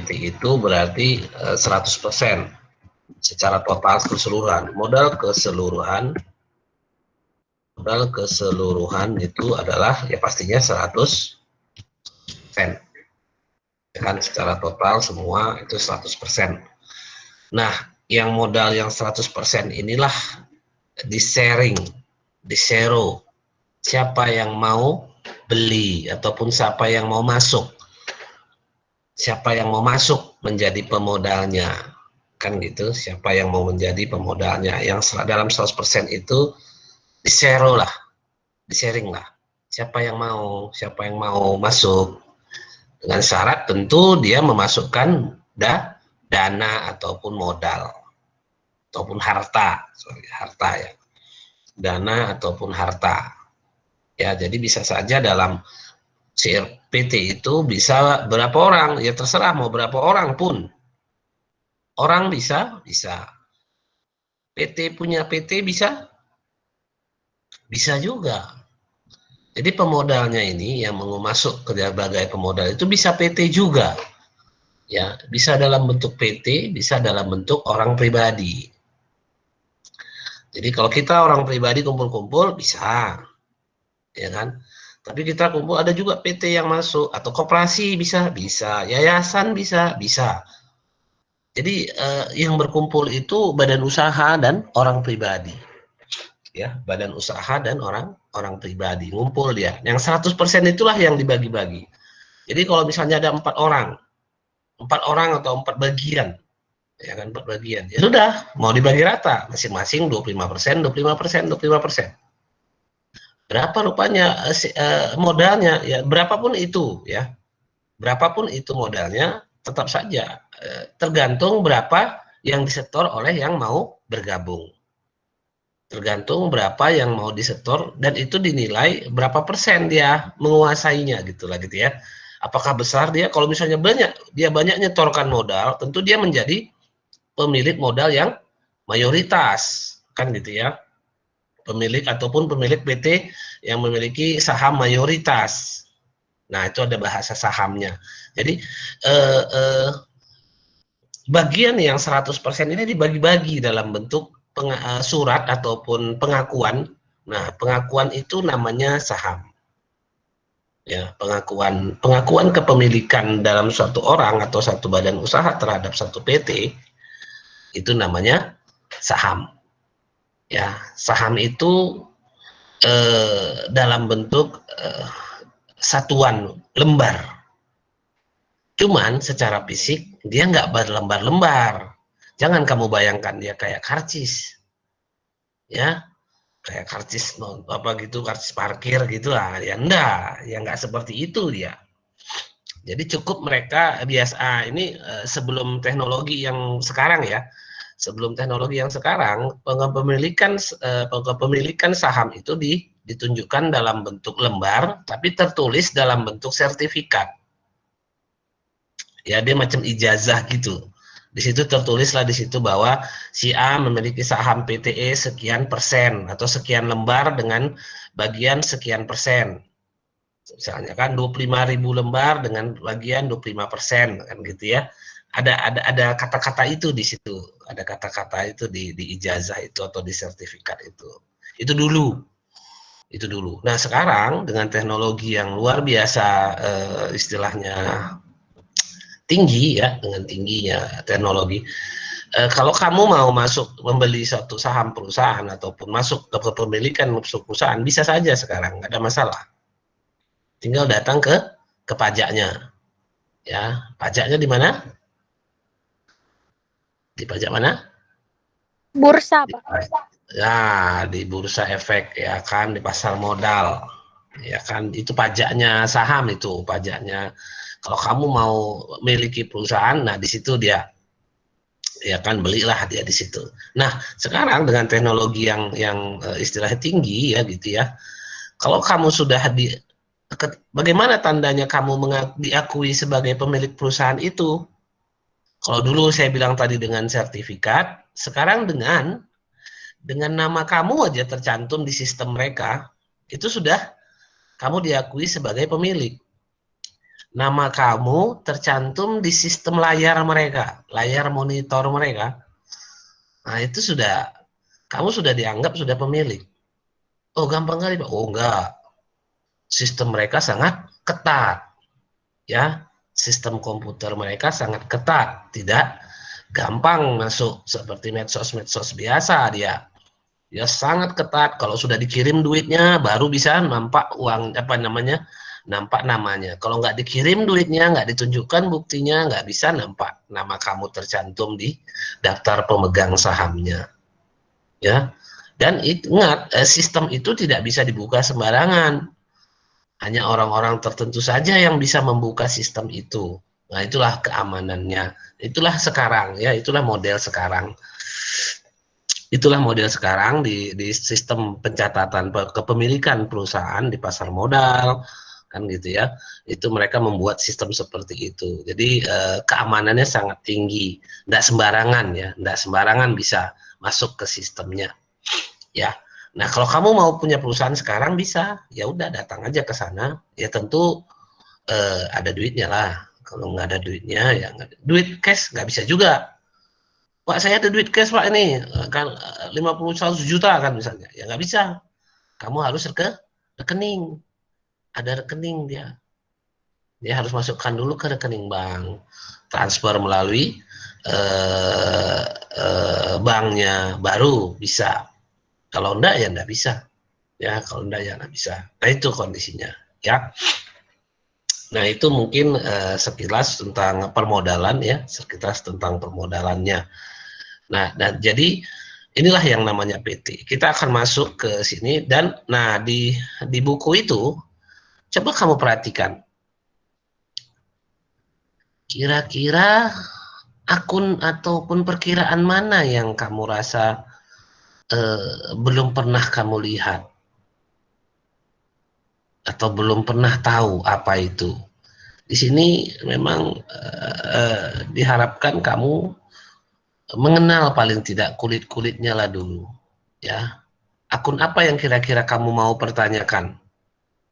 PT itu berarti 100% secara total keseluruhan. Modal keseluruhan itu adalah ya pastinya 100%. Kan secara total semua itu 100%. Nah, yang modal yang 100% inilah di-sharing, di-share. Siapa yang mau beli ataupun siapa yang mau masuk. Siapa yang mau masuk menjadi pemodalnya. Kan gitu, siapa yang mau menjadi pemodalnya. Yang dalam 100% itu di-share lah, di-sharing lah. Siapa yang mau masuk. Dengan syarat tentu dia memasukkan dana ataupun modal ataupun harta, ya, dana ataupun harta. Ya, jadi bisa saja dalam CRPT itu bisa berapa orang, ya terserah mau berapa orang pun. Orang bisa. PT punya PT bisa juga. Jadi pemodalnya ini yang mau masuk ke berbagai pemodal itu bisa PT juga. Ya, bisa dalam bentuk PT, bisa dalam bentuk orang pribadi. Jadi kalau kita orang pribadi kumpul-kumpul bisa, ya kan? Tapi kita kumpul ada juga PT yang masuk atau koperasi bisa, yayasan bisa. Jadi yang berkumpul itu badan usaha dan orang pribadi. Ya, badan usaha dan orang pribadi ngumpul dia. Yang 100% itulah yang dibagi-bagi. Jadi kalau misalnya ada 4 orang atau 4 bagian, ya kan 4 bagian. Ya sudah, mau dibagi rata, masing-masing 25%. Berapa rupanya modalnya? Ya, berapapun itu ya. Berapapun itu modalnya, tetap saja tergantung berapa yang disetor oleh yang mau bergabung. Tergantung berapa yang mau disetor dan itu dinilai berapa persen dia menguasainya gitu ya. Apakah besar dia? Kalau misalnya dia banyak nyetorkan modal, tentu dia menjadi pemilik modal yang mayoritas, kan gitu ya. Pemilik PT yang memiliki saham mayoritas. Nah, itu ada bahasa sahamnya. Jadi bagian yang 100% ini dibagi-bagi dalam bentuk surat ataupun pengakuan. Nah, pengakuan itu namanya saham. Ya, pengakuan kepemilikan dalam suatu orang atau satu badan usaha terhadap satu PT itu namanya saham. Ya, saham itu dalam bentuk satuan lembar. Cuman secara fisik dia nggak berlembar-lembar. Jangan kamu bayangkan dia kayak karcis, ya, kayak karcis karcis parkir gitu lah. Ya nggak seperti itu dia. Jadi cukup mereka biasa ini sebelum teknologi yang sekarang ya, pemilikan saham itu ditunjukkan dalam bentuk lembar, tapi tertulis dalam bentuk sertifikat. Ya, dia macam ijazah gitu. Di situ tertulislah di situ bahwa si A memiliki saham PTE sekian persen atau sekian lembar dengan bagian sekian persen. Misalnya kan 25.000 lembar dengan bagian 25% kan gitu ya. Ada kata-kata itu di situ. Ada kata-kata itu di ijazah itu atau di sertifikat itu. Itu dulu. Nah, sekarang dengan teknologi yang luar biasa istilahnya tinggi ya, dengan tingginya teknologi. Kalau kamu mau masuk membeli satu saham perusahaan ataupun masuk ke kepemilikan perusahaan, bisa saja sekarang, nggak ada masalah. Tinggal datang ke pajaknya. Ya, pajaknya di mana? Di pajak mana? Bursa, Pak. Ya, di bursa efek ya kan, di pasar modal. Ya kan, itu pajaknya saham itu, pajaknya. Kalau kamu mau memiliki perusahaan, nah di situ dia ya kan belilah dia di situ. Nah, sekarang dengan teknologi yang istilahnya tinggi ya gitu ya. Kalau kamu sudah bagaimana tandanya kamu diakui sebagai pemilik perusahaan itu? Kalau dulu saya bilang tadi dengan sertifikat, sekarang dengan nama kamu aja tercantum di sistem mereka, itu sudah kamu diakui sebagai pemilik. nama kamu tercantum di sistem layar mereka, layar monitor mereka. Nah, itu kamu sudah dianggap sudah pemilik. Oh, gampang kali, Pak. Oh, enggak. Sistem mereka sangat ketat. Ya, sistem komputer mereka sangat ketat, tidak gampang masuk seperti medsos-medsos biasa dia. Ya sangat ketat. Kalau sudah dikirim duitnya baru bisa nampak uang apa namanya, nampak namanya. Kalau nggak dikirim duitnya, nggak ditunjukkan buktinya, nggak bisa nampak nama kamu tercantum di daftar pemegang sahamnya. Ya, dan ingat sistem itu tidak bisa dibuka sembarangan. Hanya orang-orang tertentu saja yang bisa membuka sistem itu. Nah, itulah keamanannya. Itulah sekarang ya, itulah model sekarang. Itulah model sekarang di sistem pencatatan kepemilikan perusahaan di pasar modal kan gitu ya. Itu mereka membuat sistem seperti itu. Jadi keamanannya sangat tinggi. Tidak sembarangan ya, tidak sembarangan bisa masuk ke sistemnya. Ya. Nah, kalau kamu mau punya perusahaan sekarang bisa, ya udah datang aja ke sana. Ya tentu ada duitnya lah. Kalau nggak ada duitnya, ya duit cash nggak bisa juga. Pak, saya ada duit cash Pak ini, kan 50-100 juta kan misalnya. Ya nggak bisa. Kamu harus ke rekening. Ada rekening dia. Dia harus masukkan dulu ke rekening bank. Transfer melalui banknya baru bisa. Kalau enggak ya enggak bisa. Ya, kalau enggak ya enggak bisa. Nah, itu kondisinya, ya. Nah, itu mungkin sekilas tentang permodalan ya, sekilas tentang permodalannya. Nah, dan jadi inilah yang namanya PT. Kita akan masuk ke sini dan nah di buku itu coba kamu perhatikan. Kira-kira akun ataupun perkiraan mana yang kamu rasa belum pernah kamu lihat atau belum pernah tahu apa itu. Di sini memang diharapkan kamu mengenal paling tidak kulit-kulitnya lah dulu, ya. Akun apa yang kira-kira kamu mau pertanyakan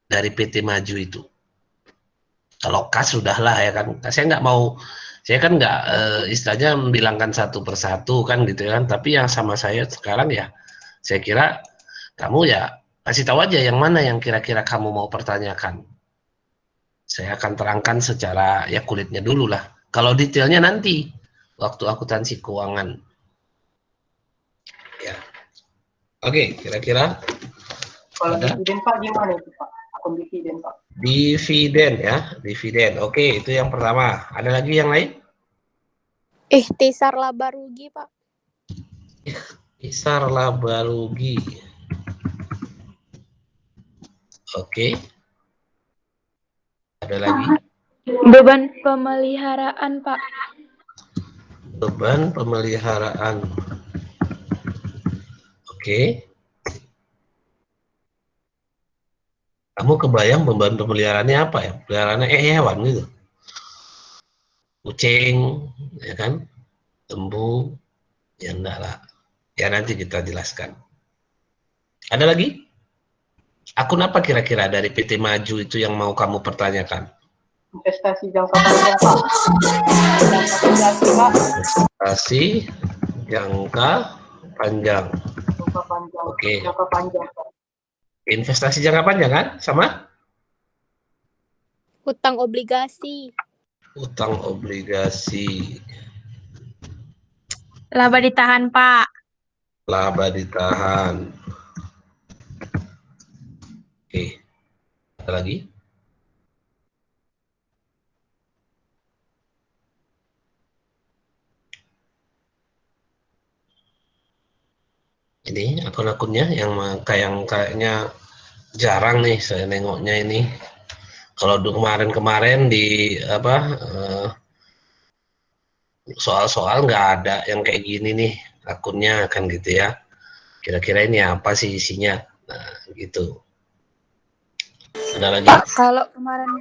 dari PT Maju itu? Kalau kas sudahlah ya kan. Saya nggak mau, saya kan nggak istilahnya membilangkan satu persatu kan gitu kan. Tapi yang sama saya sekarang ya, saya kira kamu ya kasih tahu aja yang mana yang kira-kira kamu mau pertanyakan. Saya akan terangkan secara ya kulitnya dulu lah. Kalau detailnya nanti waktu akuntansi keuangan. Ya. Oke, kira-kira Kalau ada dividen Pak gimana itu Pak? Akun dividen Pak. dividen ya, dividen. Oke, itu yang pertama. Ada lagi yang lain? Ikhtisar laba rugi, Pak. Ikhtisar laba rugi. Oke. Ada lagi? Beban pemeliharaan, Pak. Beban pemeliharaan. Oke. Kamu kebayang beban pemeliharaannya apa ya? Peliharaannya hewan gitu. Kucing, ya kan? Lembu, ya enggak lah. Ya nanti kita jelaskan. Ada lagi? Akun apa kira-kira dari PT Maju itu yang mau kamu pertanyakan? Investasi jangka panjang Pak. Investasi jangka panjang. Jangka panjang. Oke. Jangka panjang Pak. Investasi jangka panjang kan? Sama? Hutang obligasi. Utang obligasi. Laba ditahan, Pak. Laba ditahan. Oke. Ada lagi? Ini akun-akunnya yang kayaknya jarang nih saya nengoknya ini. Kalau kemarin-kemarin di apa soal-soal nggak ada yang kayak gini nih akunnya kan gitu ya. Kira-kira ini apa sih isinya? Nah, gitu. Ada lagi? Pak, kalau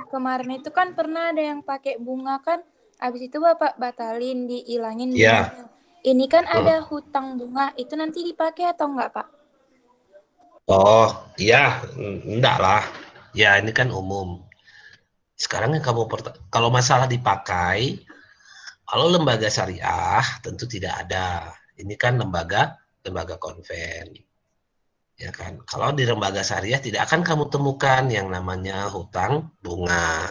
kemarin itu kan pernah ada yang pakai bunga kan, habis itu Bapak batalin, dihilangin Ya. bunganya. Ini kan ada hutang bunga, itu nanti dipakai atau enggak, Pak? Oh, iya, enggak lah. Ya, ini kan umum. Sekarang yang kamu kalau masalah dipakai, kalau lembaga syariah tentu tidak ada. Ini kan lembaga konven. Ya kan? Kalau di lembaga syariah tidak akan kamu temukan yang namanya hutang bunga.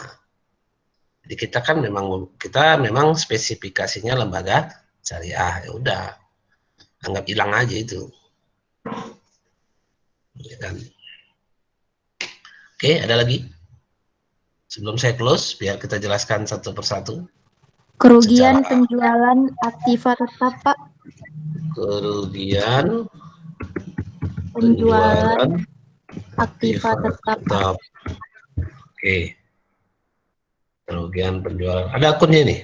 Jadi kita memang spesifikasinya lembaga syariah. Ya udah, anggap hilang aja itu. Ya kan? Oke, ada lagi? Sebelum saya close, biar kita jelaskan satu persatu. Kerugian penjualan aktiva tetap, Pak. Kerugian Penjualan aktiva tetap. Oke. Kerugian penjualan. Ada akunnya nih?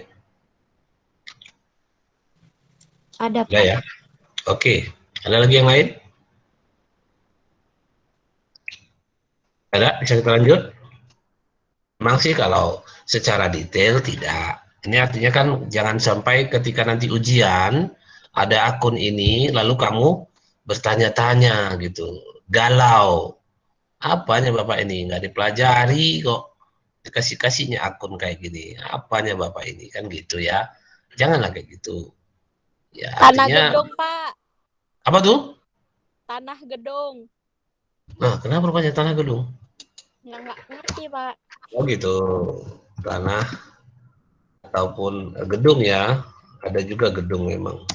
Ada, Pak. Ada ya? Oke. Ada lagi yang lain? Ada? Bisa kita lanjut? Memang sih kalau secara detail tidak. Ini artinya kan jangan sampai ketika nanti ujian ada akun ini lalu kamu bertanya-tanya gitu. Galau. Apanya Bapak ini? Nggak dipelajari kok. Dikasih-kasihnya akun kayak gini. Apanya Bapak ini? Kan gitu ya. Janganlah kayak gitu. Ya, Tanah artinya, gedung, Pak. apa tuh? Tanah gedung. Nah, kenapa rupanya tanah gedung? Nggak ngerti, Pak. Oh gitu. Tanah ataupun gedung ya. Ada juga gedung memang.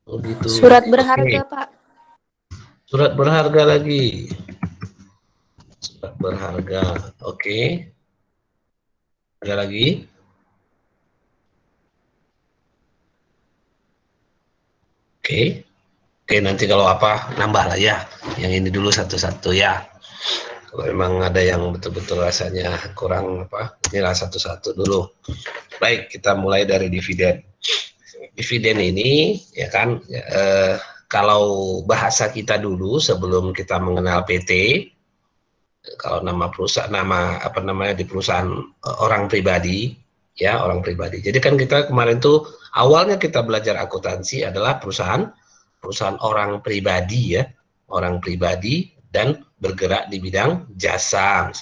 Oh gitu. Surat berharga, Oke. Pak. Surat berharga lagi. Surat berharga. Oke. Ada lagi? Oke. Oke, nanti kalau apa nambah lah ya. Yang ini dulu satu-satu ya. Kalau memang ada yang betul-betul rasanya kurang apa, inilah satu-satu dulu. Baik, kita mulai dari dividen. Dividen ini ya kan, kalau bahasa kita dulu sebelum kita mengenal PT, kalau nama perusahaan, nama apa namanya di perusahaan orang pribadi, ya orang pribadi. Jadi kan kita kemarin tuh awalnya kita belajar akuntansi adalah perusahaan orang pribadi ya, orang pribadi dan bergerak di bidang jasa.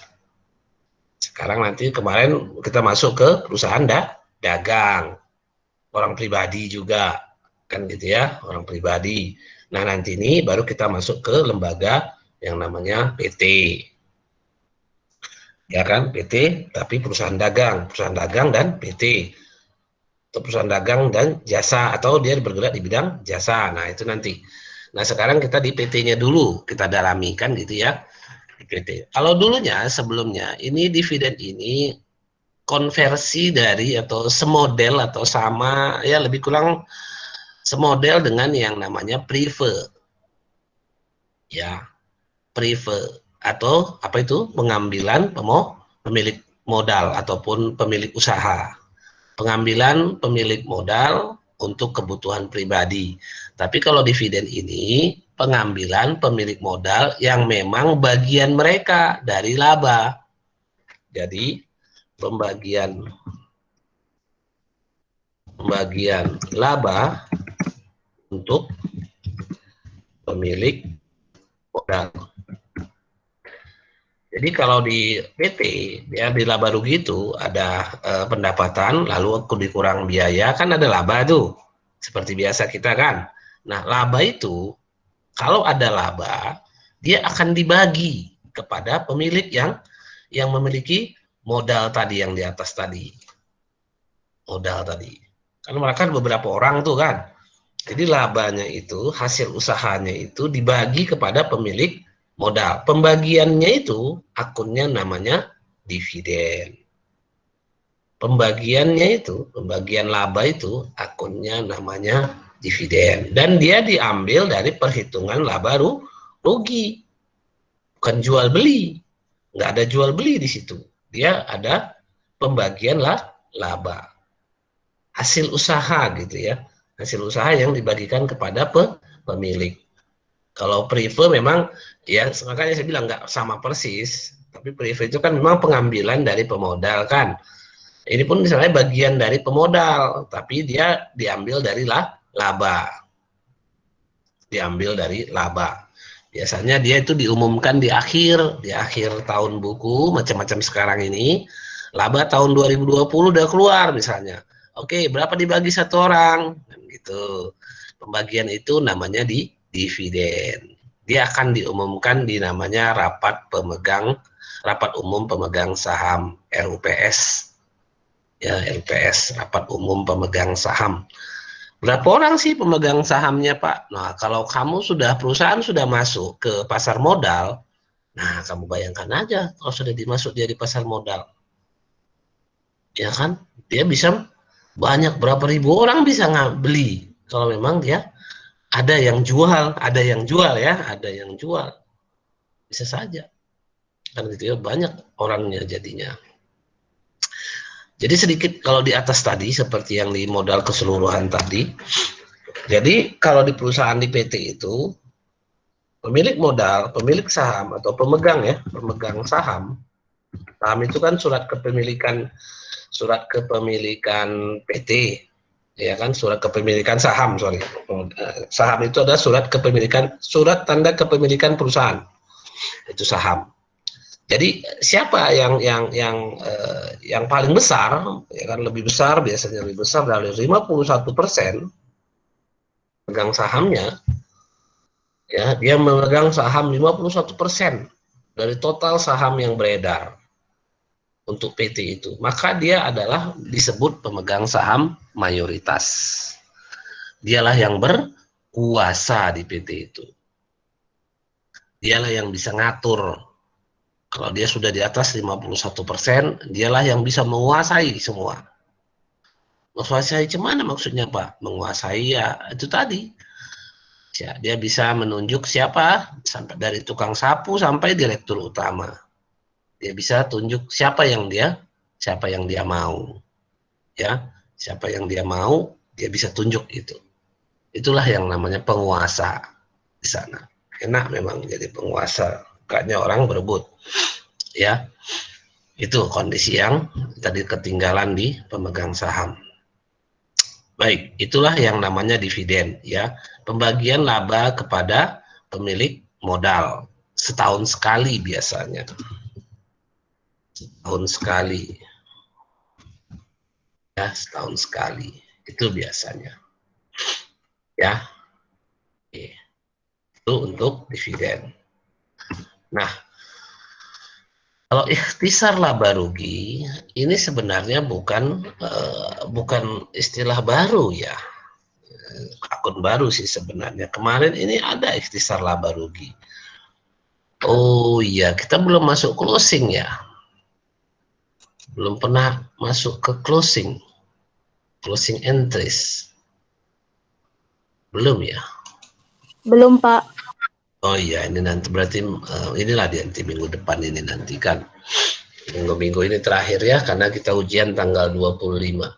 Sekarang nanti kemarin kita masuk ke perusahaan dagang, orang pribadi juga, kan gitu ya, orang pribadi. Nah nanti ini baru kita masuk ke lembaga yang namanya PT. Ya kan, PT tapi perusahaan dagang dan PT. Atau perusahaan dagang dan jasa, atau dia bergerak di bidang jasa. Nah itu nanti. Nah sekarang kita di PT-nya dulu kita dalami kan gitu ya, di PT. Kalau dulunya sebelumnya ini dividen ini konversi dari atau semodel atau sama ya lebih kurang semodel dengan yang namanya prive. Ya, prive atau apa itu pengambilan pemilik modal ataupun pemilik usaha. Pengambilan pemilik modal untuk kebutuhan pribadi. Tapi kalau dividen ini pengambilan pemilik modal yang memang bagian mereka dari laba. Jadi pembagian laba untuk pemilik modal. Jadi kalau di PT ya di laba rugi itu ada pendapatan lalu dikurang biaya, kan ada laba tuh seperti biasa kita kan. Nah laba itu kalau ada laba dia akan dibagi kepada pemilik yang memiliki modal tadi yang di atas tadi, modal tadi kan mereka beberapa orang tuh kan. Jadi labanya itu hasil usahanya itu dibagi kepada pemilik modal. Pembagiannya itu akunnya namanya dividen. Pembagiannya itu, pembagian laba itu akunnya namanya dividen. Dan dia diambil dari perhitungan laba rugi. Bukan jual beli. Nggak ada jual beli di situ. Dia ada pembagian laba. Hasil usaha gitu ya. Hasil usaha yang dibagikan kepada pemilik. Kalau prive memang ya makanya saya bilang nggak sama persis, tapi prive itu kan memang pengambilan dari pemodal kan. Ini pun misalnya bagian dari pemodal, tapi dia diambil dari laba. Diambil dari laba. Biasanya dia itu diumumkan di akhir tahun buku, macam-macam sekarang ini. Laba tahun 2020 udah keluar misalnya. Oke, berapa dibagi satu orang? Gitu. Pembagian itu namanya di dividen. Dia akan diumumkan di namanya rapat umum pemegang saham, RUPS. Ya, RUPS, rapat umum pemegang saham. Berapa orang sih pemegang sahamnya, Pak? Nah, kalau kamu perusahaan sudah masuk ke pasar modal, nah kamu bayangkan aja kalau sudah dimasuk dia di pasar modal. Ya kan? Dia bisa banyak, berapa ribu orang bisa beli kalau memang dia ada yang jual ya, ada yang jual. Bisa saja. Kan gitu ya, banyak orangnya jadinya. Jadi sedikit kalau di atas tadi seperti yang di modal keseluruhan tadi. Jadi kalau di perusahaan di PT itu pemilik modal, pemilik saham atau pemegang saham. Saham itu kan surat kepemilikan PT, ya kan, surat kepemilikan saham, Saham itu adalah surat tanda kepemilikan perusahaan. Itu saham. Jadi siapa yang paling besar, ya kan, biasanya lebih besar dari 51% pegang sahamnya, ya, dia memegang saham 51% dari total saham yang beredar untuk PT itu, maka dia adalah disebut pemegang saham mayoritas. Dialah yang berkuasa di PT itu. Dialah yang bisa ngatur. Kalau dia sudah di atas 51%, dialah yang bisa menguasai semua. Menguasai gimana maksudnya, Pak? Menguasai ya itu tadi. Ya, dia bisa menunjuk siapa, sampai dari tukang sapu sampai direktur utama. Dia bisa tunjuk siapa yang dia mau. Ya, siapa yang dia mau, dia bisa tunjuk itu. Itulah yang namanya penguasa di sana. Enak memang jadi penguasa. Kayaknya orang berebut, ya. Itu kondisi yang tadi ketinggalan di pemegang saham. Baik, itulah yang namanya dividen, ya. Pembagian laba kepada pemilik modal setahun sekali biasanya. Setahun sekali. Ya, setahun sekali. Itu biasanya. Ya. Oke. Itu untuk dividen. Nah, kalau ikhtisar laba rugi ini sebenarnya bukan istilah baru ya, akun baru sih sebenarnya. Kemarin ini ada ikhtisar laba rugi. Oh iya, kita belum masuk closing ya, belum pernah masuk ke closing entries, belum ya? Belum, Pak. Oh iya, ini nanti berarti inilah nanti minggu depan ini nanti kan. Minggu-minggu ini terakhir ya, karena kita ujian tanggal 25.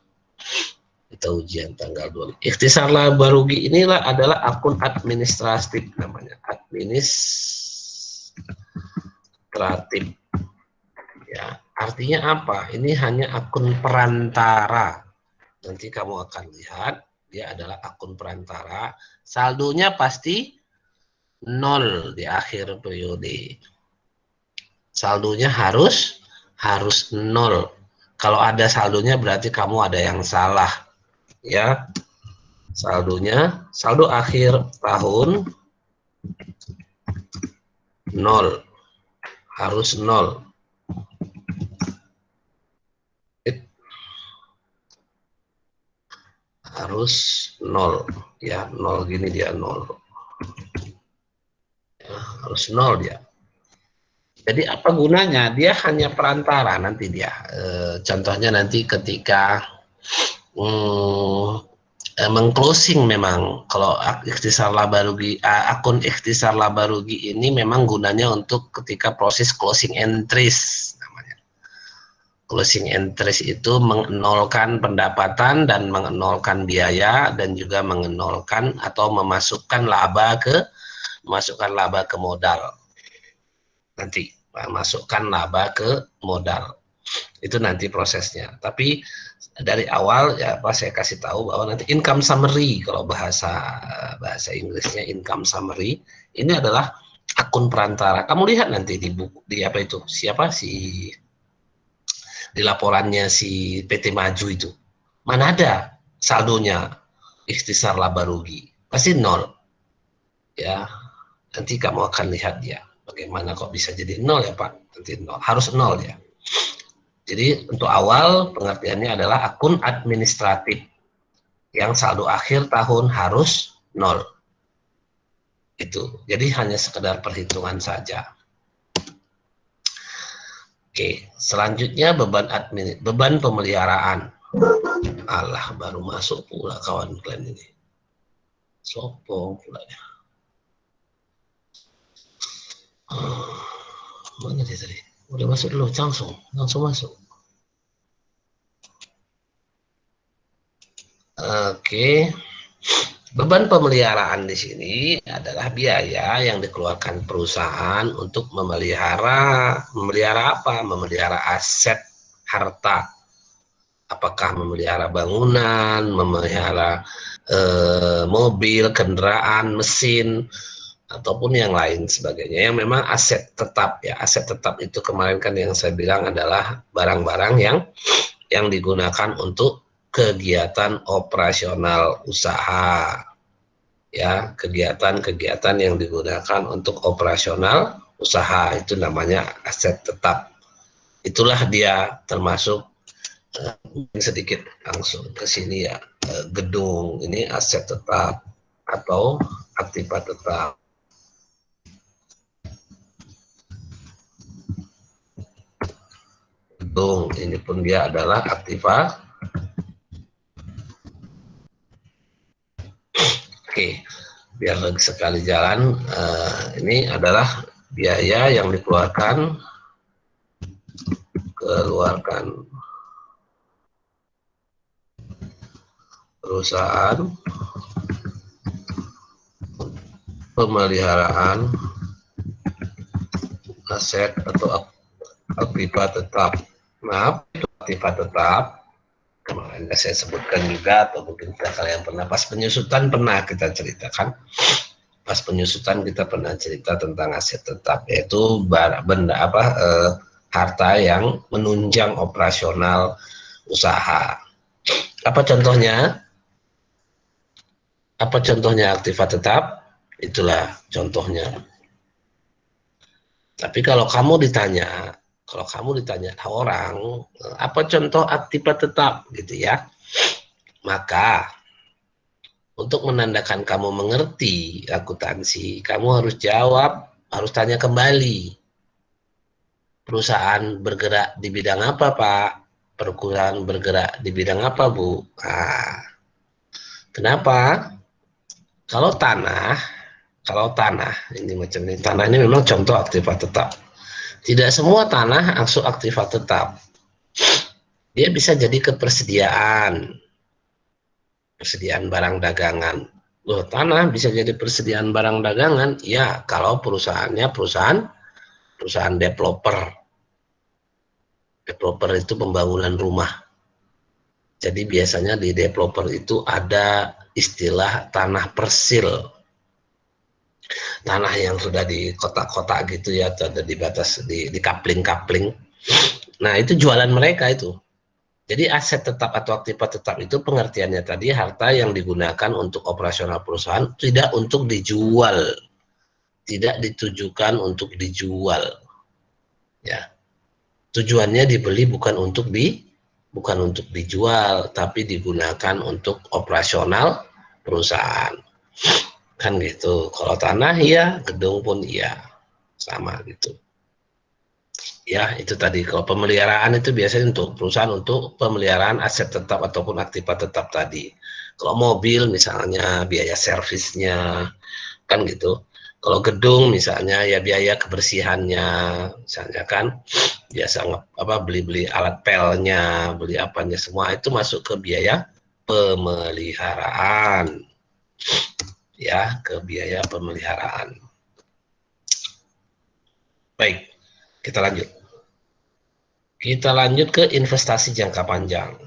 Kita ujian tanggal 25. Ikhtisar laba rugi inilah adalah akun administratif namanya. Administratif. Ya, artinya apa? Ini hanya akun perantara. Nanti kamu akan lihat, dia adalah akun perantara. Saldonya pasti 0 di akhir periode. Saldonya harus 0. Kalau ada saldonya berarti kamu ada yang salah, ya. Saldo akhir tahun 0. Harus 0. Harus 0, ya, 0 gini dia 0. Harus 0 dia. Jadi apa gunanya? Dia hanya perantara nanti dia. Contohnya nanti ketika mengclosing memang kalau ikhtisar laba rugi, akun ikhtisar laba rugi ini memang gunanya untuk ketika proses closing entries namanya. Closing entries itu mengenolkan pendapatan dan mengenolkan biaya dan juga mengenolkan atau memasukkan laba ke modal. Nanti masukkan laba ke modal. Itu nanti prosesnya. Tapi dari awal ya saya kasih tahu bahwa nanti income summary, kalau bahasa Inggrisnya income summary, ini adalah akun perantara. Kamu lihat nanti di buku, di apa itu, siapa si di laporannya si PT Maju itu, mana ada saldonya ikhtisar laba rugi, pasti nol. Ya, nanti kamu akan lihat ya, bagaimana kok bisa jadi nol ya Pak, nanti nol, harus nol ya. Jadi untuk awal pengertiannya adalah akun administratif yang saldo akhir tahun harus nol. Itu, jadi hanya sekedar perhitungan saja. Oke, selanjutnya beban pemeliharaan. Allah, baru masuk pula kawan kalian ini. Sopo pula ya. Mana dia tadi? Udah masuk dulu, langsung masuk. Oke. Beban pemeliharaan di sini adalah biaya yang dikeluarkan perusahaan untuk memelihara apa? Memelihara aset harta. Apakah memelihara bangunan, memelihara mobil, kendaraan, mesin, ataupun yang lain sebagainya. Yang memang aset tetap ya. Aset tetap itu kemarin kan yang saya bilang adalah barang-barang yang digunakan untuk kegiatan operasional usaha, ya, kegiatan-kegiatan yang digunakan untuk operasional usaha itu namanya aset tetap. Itulah dia termasuk sedikit langsung ke sini ya, gedung ini aset tetap atau aktiva tetap. Gedung ini pun dia adalah aktiva. Oke, biar sekali jalan, ini adalah biaya yang dikeluarkan perusahaan pemeliharaan aset atau aktiva tetap. Maaf, aktiva tetap. Kemarin saya sebutkan juga, atau mungkin kalian pernah pas penyusutan pernah kita ceritakan. Pas penyusutan kita pernah cerita tentang aset tetap, yaitu harta yang menunjang operasional usaha. Apa contohnya? Apa contohnya aktiva tetap? Itulah contohnya. Tapi kalau kamu ditanya orang, apa contoh aktiva tetap gitu ya, maka untuk menandakan kamu mengerti akuntansi, kamu harus jawab, harus tanya kembali. Perusahaan bergerak di bidang apa, Pak? Perusahaan bergerak di bidang apa, Bu? Nah, kenapa? Kalau tanah ini macam ini, tanah ini memang contoh aktiva tetap. Tidak semua tanah langsung aktiva tetap. Dia bisa jadi persediaan barang dagangan. Loh, tanah bisa jadi persediaan barang dagangan? Ya, kalau perusahaannya perusahaan developer. Developer itu pembangunan rumah. Jadi biasanya di developer itu ada istilah tanah persil. Tanah yang sudah di kotak-kotak gitu ya, ada di batas, di kapling-kapling. Nah, itu jualan mereka itu. Jadi aset tetap atau aktiva tetap itu pengertiannya tadi harta yang digunakan untuk operasional perusahaan, tidak untuk dijual. Tidak ditujukan untuk dijual. Ya. Tujuannya dibeli bukan untuk dijual, tapi digunakan untuk operasional perusahaan. Kan gitu. Kalau tanah iya, gedung pun iya, sama gitu. Ya, itu tadi. Kalau pemeliharaan itu biasanya untuk perusahaan untuk pemeliharaan aset tetap ataupun aktiva tetap tadi. Kalau mobil misalnya biaya servisnya, kan gitu. Kalau gedung misalnya ya biaya kebersihannya, misalnya kan biasa beli alat pelnya, beli apanya, semua itu masuk ke biaya pemeliharaan. Ya, ke biaya pemeliharaan. Baik, kita lanjut. Kita lanjut ke investasi jangka panjang.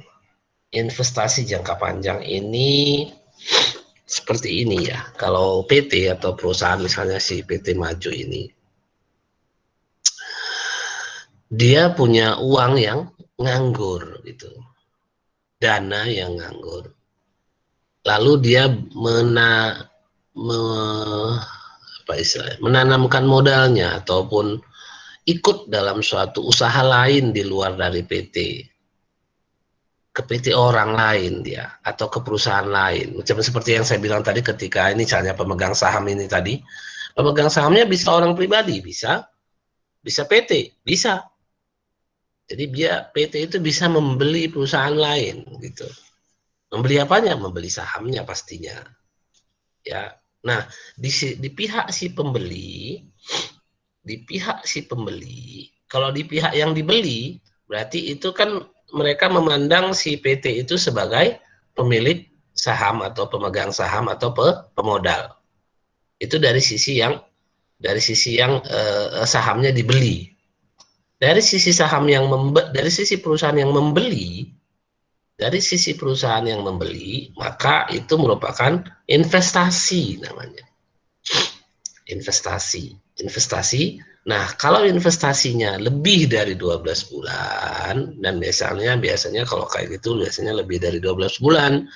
Investasi jangka panjang ini seperti ini ya. Kalau PT atau perusahaan misalnya si PT Maju ini, dia punya uang yang nganggur gitu, dana yang nganggur. Lalu dia menanamkan modalnya ataupun ikut dalam suatu usaha lain di luar dari PT, ke PT orang lain dia atau ke perusahaan lain. Macam seperti yang saya bilang tadi, ketika ini misalnya pemegang saham ini tadi, pemegang sahamnya bisa orang pribadi, bisa PT, bisa. Jadi dia PT itu bisa membeli perusahaan lain gitu. Membeli apanya? Membeli sahamnya pastinya. Ya. Nah, di pihak si pembeli, kalau di pihak yang dibeli, berarti itu kan mereka memandang si PT itu sebagai pemilik saham atau pemegang saham atau pemodal. Itu dari sisi yang sahamnya dibeli. Dari sisi perusahaan yang membeli, maka itu merupakan investasi namanya. Investasi. Nah, kalau investasinya lebih dari 12 bulan, dan biasanya kalau kayak gitu biasanya lebih dari 12 bulan,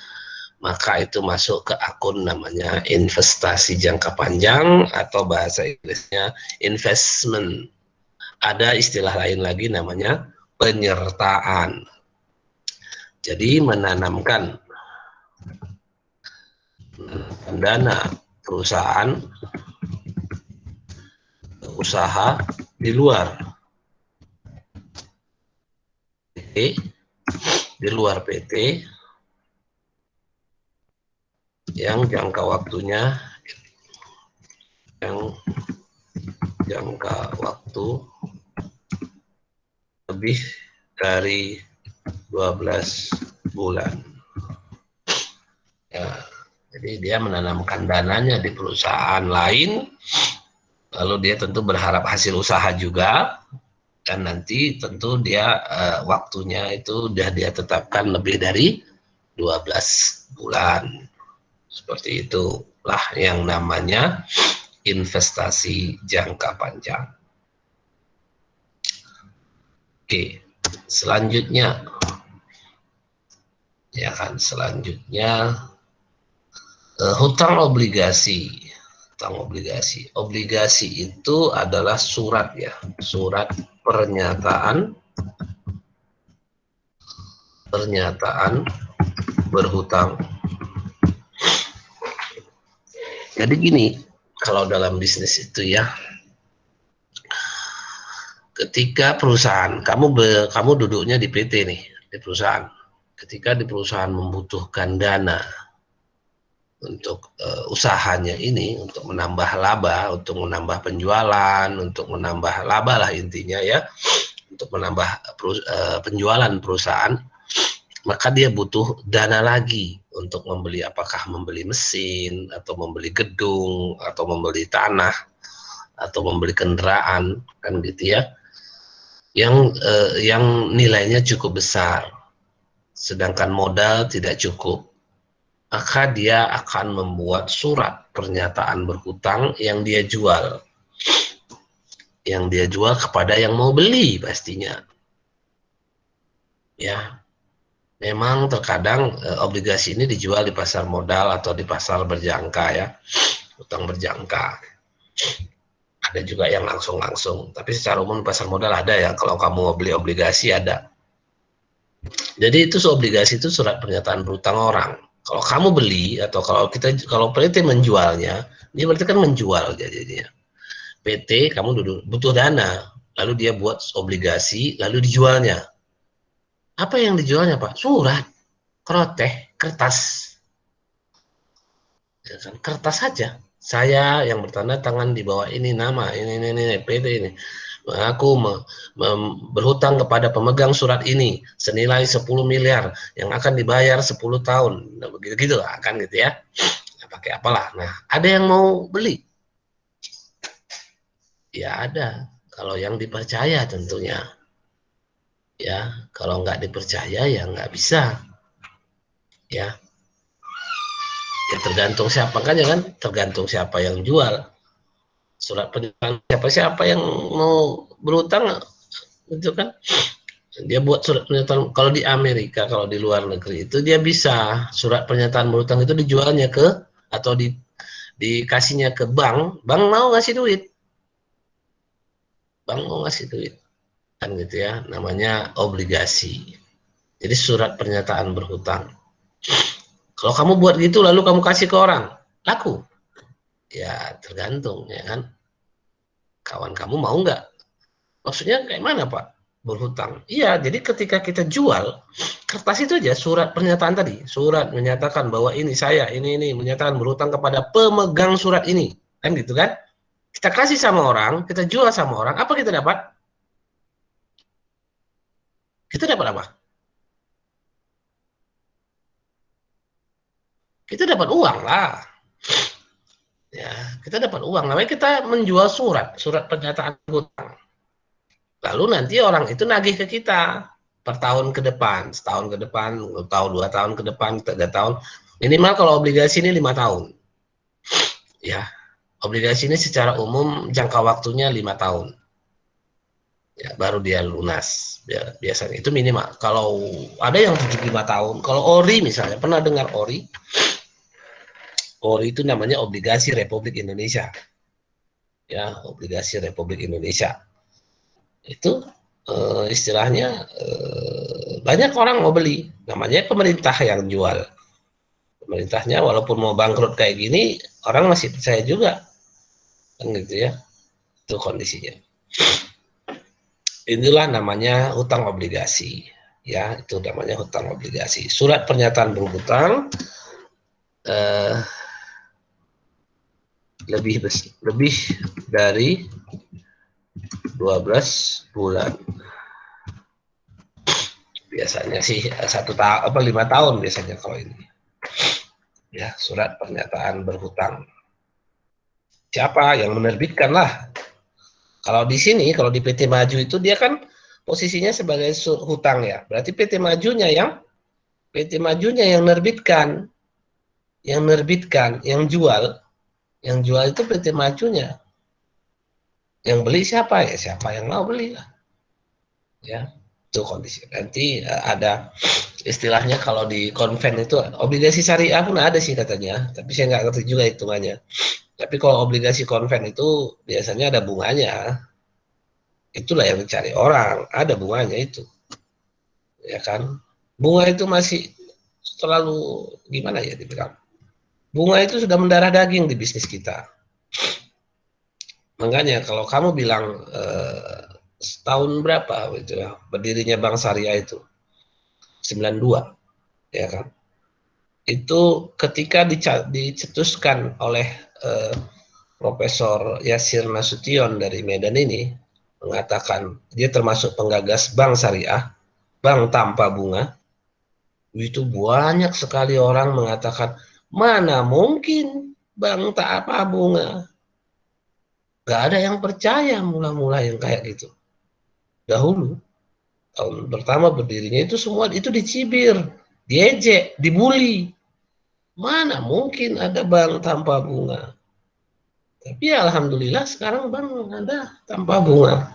maka itu masuk ke akun namanya investasi jangka panjang atau bahasa Inggrisnya investment. Ada istilah lain lagi namanya penyertaan. Jadi menanamkan dana perusahaan usaha di luar PT yang jangka waktunya lebih dari 12 bulan. Ya, jadi dia menanamkan dananya di perusahaan lain, lalu dia tentu berharap hasil usaha juga, dan nanti tentu dia waktunya itu sudah dia tetapkan lebih dari 12 bulan. Seperti itulah yang namanya investasi jangka panjang. Oke, selanjutnya hutang obligasi. Obligasi itu adalah surat ya, surat pernyataan berhutang. Jadi gini, kalau dalam bisnis itu ya, ketika perusahaan kamu duduknya di PT nih, di perusahaan. Ketika di perusahaan membutuhkan dana untuk usahanya ini, untuk menambah laba, untuk menambah penjualan, untuk menambah laba lah intinya ya, untuk menambah penjualan perusahaan, maka dia butuh dana lagi untuk membeli, apakah membeli mesin atau membeli gedung atau membeli tanah atau membeli kendaraan, kan gitu ya, yang nilainya cukup besar, sedangkan modal tidak cukup. Maka dia akan membuat surat pernyataan berhutang yang dia jual kepada yang mau beli pastinya. Ya, memang terkadang obligasi ini dijual di pasar modal atau di pasar berjangka ya, hutang berjangka. Ada juga yang langsung, tapi secara umum pasar modal ada ya, kalau kamu mau beli obligasi ada. Jadi itu obligasi itu surat pernyataan berhutang orang. Kalau kamu beli atau kalau PT menjualnya, dia berarti kan menjual jadinya. PT kamu butuh dana, lalu dia buat obligasi, lalu dijualnya. Apa yang dijualnya Pak? Surat, kertas. Ya kan? Kertas saja. Saya yang bertanda tangan di bawah ini nama, ini PT ini. Aku berhutang kepada pemegang surat ini senilai 10 miliar yang akan dibayar 10 tahun. Nah, begitu kan gitu ya. Nah, pakai apalah. Nah, ada yang mau beli? Ya ada. Kalau yang dipercaya tentunya. Ya, kalau nggak dipercaya ya nggak bisa. Ya. Ya tergantung siapa kan, tergantung siapa yang jual. Surat pernyataan siapa yang mau berhutang itu kan dia buat surat pernyataan. Kalau di Amerika, kalau di luar negeri itu dia bisa surat pernyataan berhutang itu dijualnya ke atau dikasihnya ke bank mau ngasih duit, kan gitu ya, namanya obligasi. Jadi surat pernyataan berhutang. Kalau kamu buat gitu lalu kamu kasih ke orang, laku? Ya tergantung ya kan. Kawan kamu mau nggak? Maksudnya kayak mana Pak? Berhutang. Iya, jadi ketika kita jual, kertas itu aja surat pernyataan tadi. Surat menyatakan bahwa ini saya, ini menyatakan berhutang kepada pemegang surat ini. Kan gitu kan? Kita kasih sama orang, kita jual sama orang, apa kita dapat? Kita dapat apa? Kita dapat uang lah. Ya, kita dapat uang. Namanya kita menjual surat pernyataan hutang. Lalu nanti orang itu nagih ke kita per tahun ke depan, setahun ke depan, tahun 2 tahun ke depan, 3 tahun. Minimal kalau obligasi ini 5 tahun. Ya, obligasi ini secara umum jangka waktunya 5 tahun. Ya, baru dia lunas. Ya, biasanya itu minimal. Kalau ada yang 75 tahun, kalau ORI misalnya, pernah dengar ORI? ORI itu namanya Obligasi Republik Indonesia. Ya, Obligasi Republik Indonesia. Itu istilahnya banyak orang mau beli. Namanya pemerintah yang jual. Pemerintahnya walaupun mau bangkrut kayak gini, orang masih percaya juga. Kan gitu ya. Itu kondisinya. Inilah namanya hutang obligasi. Ya, itu namanya hutang obligasi. Surat pernyataan berhutang lebih dari 12 bulan. Biasanya sih 1 tahun 5 tahun biasanya kalau ini. Ya, surat pernyataan berhutang. Siapa yang menerbitkan lah? Kalau di sini, kalau di PT Maju itu dia kan posisinya sebagai hutang ya. Berarti PT Majunya yang menerbitkan. Yang jual itu PT Majunya. Yang beli siapa ya? Siapa yang mau beli lah. Ya, itu kondisi. Nanti ada istilahnya kalau di konven itu obligasi syariah pun ada sih katanya. Tapi saya nggak ngerti juga hitungannya. Tapi kalau obligasi konven itu biasanya ada bunganya. Itulah yang dicari orang, ada bunganya itu. Ya kan? Bunga itu masih terlalu gimana ya dibilang. Bunga itu sudah mendarah daging di bisnis kita. Makanya kalau kamu bilang setahun berapa gitu ya, berdirinya Bank Syariah itu 92 ya kan. Itu ketika dicetuskan oleh Profesor Yasir Nasution dari Medan ini mengatakan dia termasuk penggagas Bank Syariah, bank tanpa bunga. Itu banyak sekali orang mengatakan mana mungkin bank tak apa bunga. Gak ada yang percaya mula-mula yang kayak gitu. Dahulu tahun pertama berdirinya itu semua itu dicibir, diejek, dibully. Mana mungkin ada bank tanpa bunga. Tapi ya alhamdulillah sekarang bank ada tanpa bunga.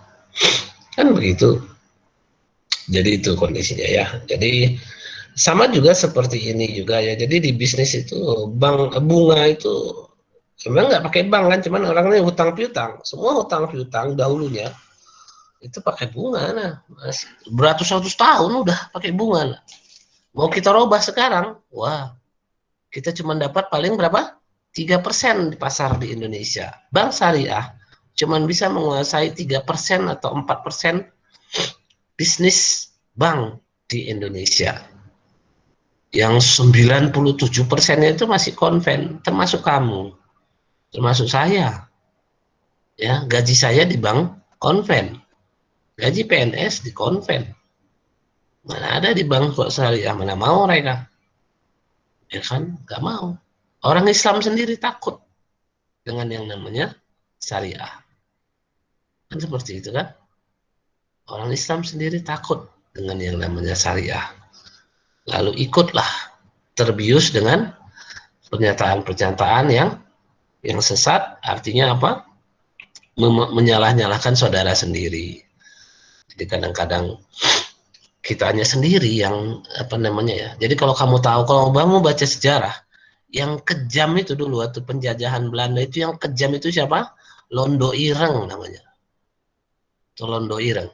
Kan begitu. Jadi itu kondisinya ya. Jadi sama juga seperti ini juga ya. Jadi di bisnis itu bank bunga itu sebenarnya nggak pakai bank kan, cuman orangnya hutang piutang. Semua hutang piutang dahulunya itu pakai bunga. Nah, beratus-ratus tahun udah pakai bunga. Nah. Mau kita robah sekarang, wah kita cuma dapat paling berapa? 3% di pasar di Indonesia. Bank syariah cuma bisa menguasai 3% atau 4% bisnis bank di Indonesia. Yang 97%-nya itu masih konven, termasuk kamu, termasuk saya. Ya, gaji saya di bank konven. Gaji PNS di konven. Mana ada di bank kok syariah, mana mau mereka. Ya kan, gak mau. Orang Islam sendiri takut dengan yang namanya syariah. Kan seperti itu kan? Orang Islam sendiri takut dengan yang namanya syariah. Lalu ikutlah terbius dengan pernyataan-pernyataan yang sesat, artinya apa? Menyalah-nyalahkan saudara sendiri. Jadi kadang-kadang kitanya sendiri yang apa namanya ya. Jadi kalau kamu tahu, kalau kamu baca sejarah, yang kejam itu dulu waktu penjajahan Belanda itu yang kejam itu siapa? Londo Ireng namanya. Itu Londo Ireng.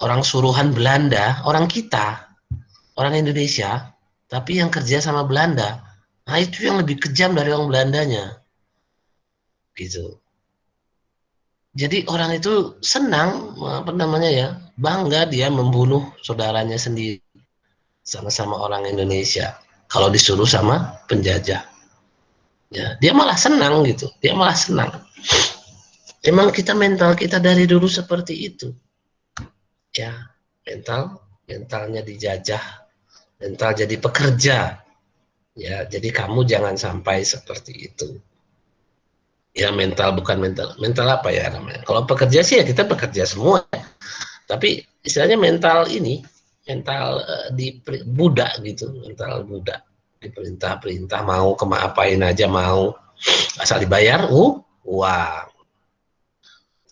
Orang suruhan Belanda, orang kita, orang Indonesia, tapi yang kerja sama Belanda. Nah, itu yang lebih kejam dari orang Belandanya. Gitu. Jadi orang itu senang, apa namanya ya, bangga dia membunuh saudaranya sendiri, sama-sama orang Indonesia. Kalau disuruh sama penjajah, ya dia malah senang gitu, dia malah senang. Emang mental kita dari dulu seperti itu, ya mentalnya dijajah, mental jadi pekerja, ya jadi kamu jangan sampai seperti itu. Ya mental bukan mental apa ya namanya, kalau pekerja sih ya kita bekerja semua, tapi istilahnya mental ini mental di budak gitu, mental budak, diperintah-perintah mau kemaapain aja mau, asal dibayar uang.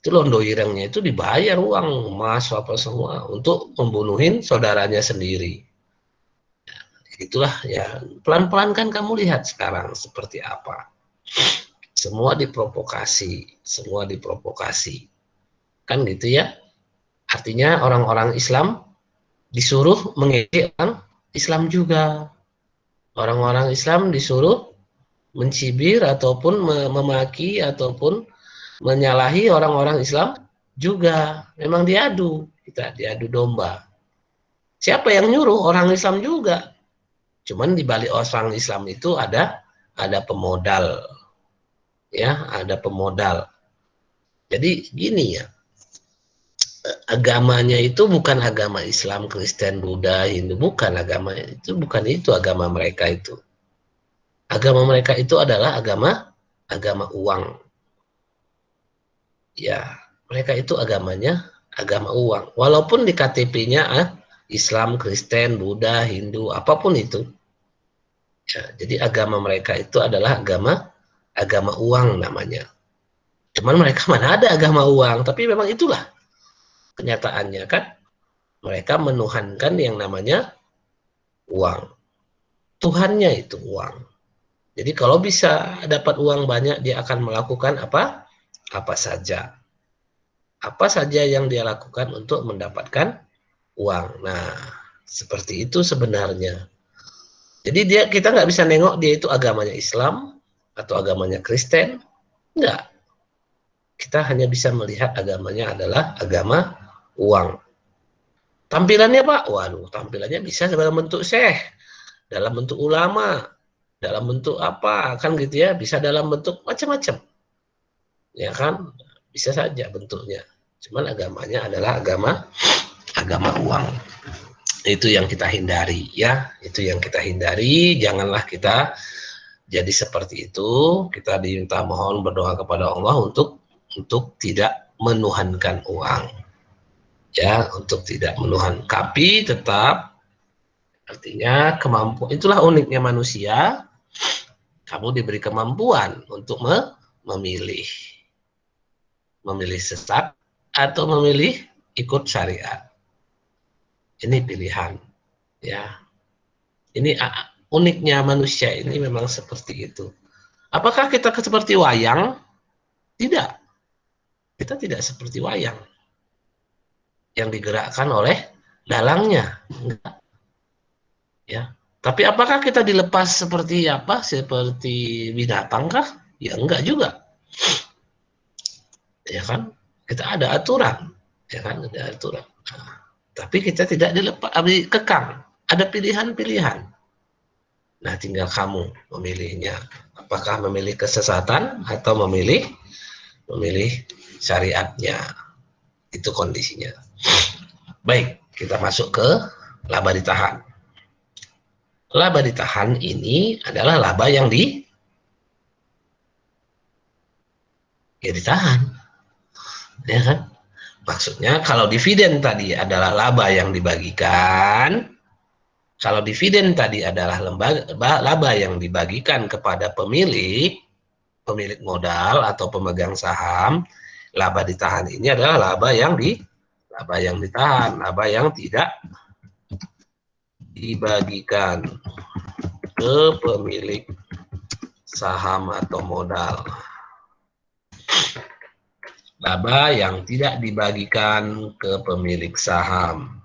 Itu Londo Irengnya itu dibayar uang emas apa semua untuk membunuhin saudaranya sendiri. Itulah ya, pelan-pelan kan kamu lihat sekarang seperti apa. Semua diprovokasi, kan gitu ya. Artinya orang-orang Islam disuruh mengejek orang Islam juga. Orang-orang Islam disuruh mencibir ataupun memaki ataupun menyalahi orang-orang Islam juga. Memang kita diadu domba. Siapa yang nyuruh? Orang Islam juga. Cuman di balik orang Islam itu ada pemodal. Ya, ada pemodal. Jadi gini ya, agamanya itu bukan agama Islam, Kristen, Buddha, Hindu, bukan agama itu, bukan itu agama mereka itu. Agama mereka itu adalah agama uang. Ya, mereka itu agamanya agama uang. Walaupun di KTP-nya Islam, Kristen, Buddha, Hindu, apapun itu. Ya, jadi agama mereka itu adalah agama uang namanya. Cuman mereka mana ada agama uang, tapi memang itulah kenyataannya kan. Mereka menuhankan yang namanya uang. Tuhannya itu uang. Jadi kalau bisa dapat uang banyak, dia akan melakukan apa saja. Apa saja yang dia lakukan untuk mendapatkan uang. Nah, seperti itu sebenarnya. Jadi kita nggak bisa nengok dia itu agamanya Islam atau agamanya Kristen. Enggak. Kita hanya bisa melihat agamanya adalah agama uang. Tampilannya Pak, waduh, tampilannya bisa dalam bentuk syekh, dalam bentuk ulama, dalam bentuk apa, kan gitu ya, bisa dalam bentuk macam-macam. Ya kan, bisa saja bentuknya. Cuman agamanya adalah agama uang. Itu yang kita hindari ya, itu yang kita hindari. Janganlah kita jadi seperti itu. Kita diminta mohon berdoa kepada Allah untuk tidak menuhankan uang, ya, untuk tidak menuhankan. Tapi tetap, artinya kemampuan, itulah uniknya manusia. Kamu diberi kemampuan untuk memilih sesat atau memilih ikut syariat. Ini pilihan, ya. Ini uniknya manusia ini memang seperti itu. Apakah kita seperti wayang? Tidak. Kita tidak seperti wayang yang digerakkan oleh dalangnya. Enggak. Ya. Tapi apakah kita dilepas seperti apa? Seperti binatang kah? Ya enggak juga. Ya kan? Kita ada aturan. Ya kan? Ada aturan. Nah, tapi kita tidak dilepas, kekang. Ada pilihan-pilihan. Nah, tinggal kamu memilihnya. Apakah memilih kesesatan atau memilih syariatnya. Itu kondisinya. Baik, kita masuk ke laba ditahan. Laba ditahan ini adalah laba yang ditahan. Ya kan? Maksudnya kalau dividen tadi adalah laba yang dibagikan, Kalau dividen tadi adalah laba yang dibagikan kepada pemilik modal atau pemegang saham, laba ditahan ini adalah laba yang ditahan, laba yang tidak dibagikan ke pemilik saham atau modal. Laba yang tidak dibagikan ke pemilik saham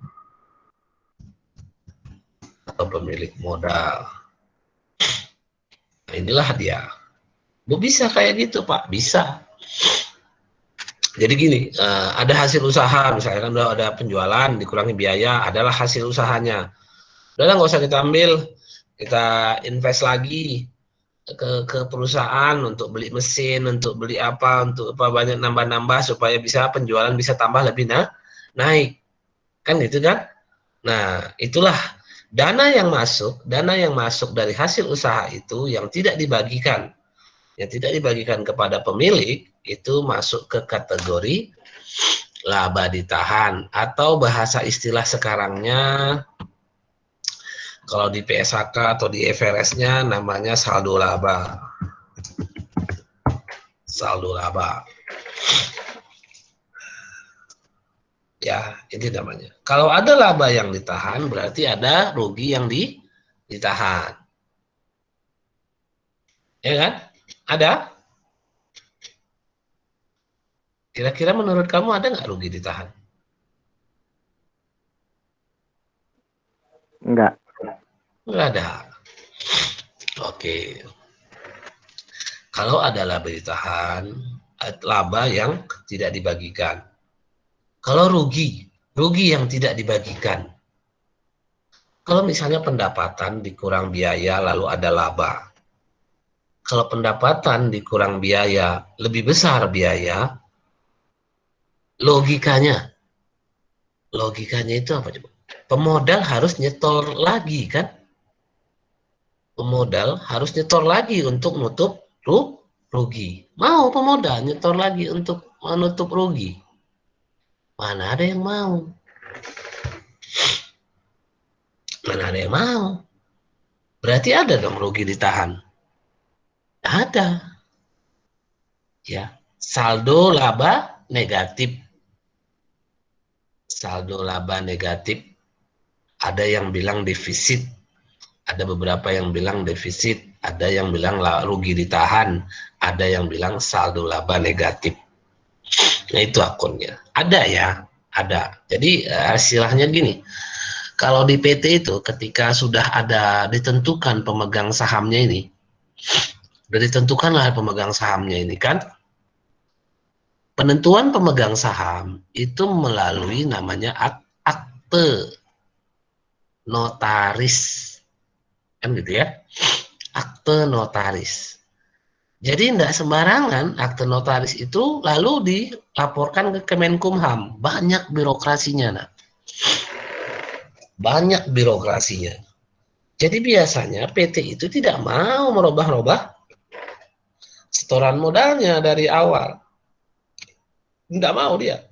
atau pemilik modal. Nah, inilah dia. Bisa kayak gitu, Pak? Bisa. Jadi gini, ada hasil usaha, misalnya kan udah ada penjualan, dikurangi biaya, adalah hasil usahanya. Udah nggak usah kita ambil, kita invest lagi ke perusahaan untuk beli mesin, untuk beli apa, untuk apa, banyak nambah-nambah supaya bisa penjualan bisa tambah lebih naik. Kan gitu kan? Nah, itulah dana yang masuk dari hasil usaha itu yang tidak dibagikan kepada pemilik, itu masuk ke kategori laba ditahan, atau bahasa istilah sekarangnya kalau di PSHK atau di IFRS-nya namanya saldo laba. Saldo laba. Ya, ini namanya. Kalau ada laba yang ditahan, berarti ada rugi yang ditahan. Ya kan? Ada? Kira-kira menurut kamu ada nggak rugi ditahan? Enggak. Nggak ada. Oke. Kalau ada laba ditahan, laba yang tidak dibagikan. Kalau rugi yang tidak dibagikan. Kalau misalnya pendapatan dikurang biaya lalu ada laba. Kalau pendapatan dikurang biaya, lebih besar biaya, logikanya itu apa coba? Pemodal harus nyetor lagi kan? Pemodal harus nyetor lagi untuk nutup rugi. Mau pemodal nyetor lagi untuk menutup rugi? Mana ada yang mau? Mana ada yang mau? Berarti ada dong rugi ditahan. Ada. Ya, saldo laba negatif. Saldo laba negatif. Ada yang bilang defisit. Ada beberapa yang bilang defisit. Ada yang bilang rugi ditahan. Ada yang bilang saldo laba negatif. Nah, itu akunnya. Ada ya, ada. Jadi istilahnya gini. Kalau di PT itu ketika sudah ada ditentukan pemegang sahamnya ini, sudah ditentukanlah pemegang sahamnya ini kan, penentuan pemegang saham itu melalui namanya akte notaris, kan gitu ya, akte notaris. Jadi tidak sembarangan akte notaris itu lalu dilaporkan ke Kemenkumham, banyak birokrasinya, nah. Banyak birokrasinya. Jadi biasanya PT itu tidak mau merubah-rubah setoran modalnya dari awal. Tidak mau dia.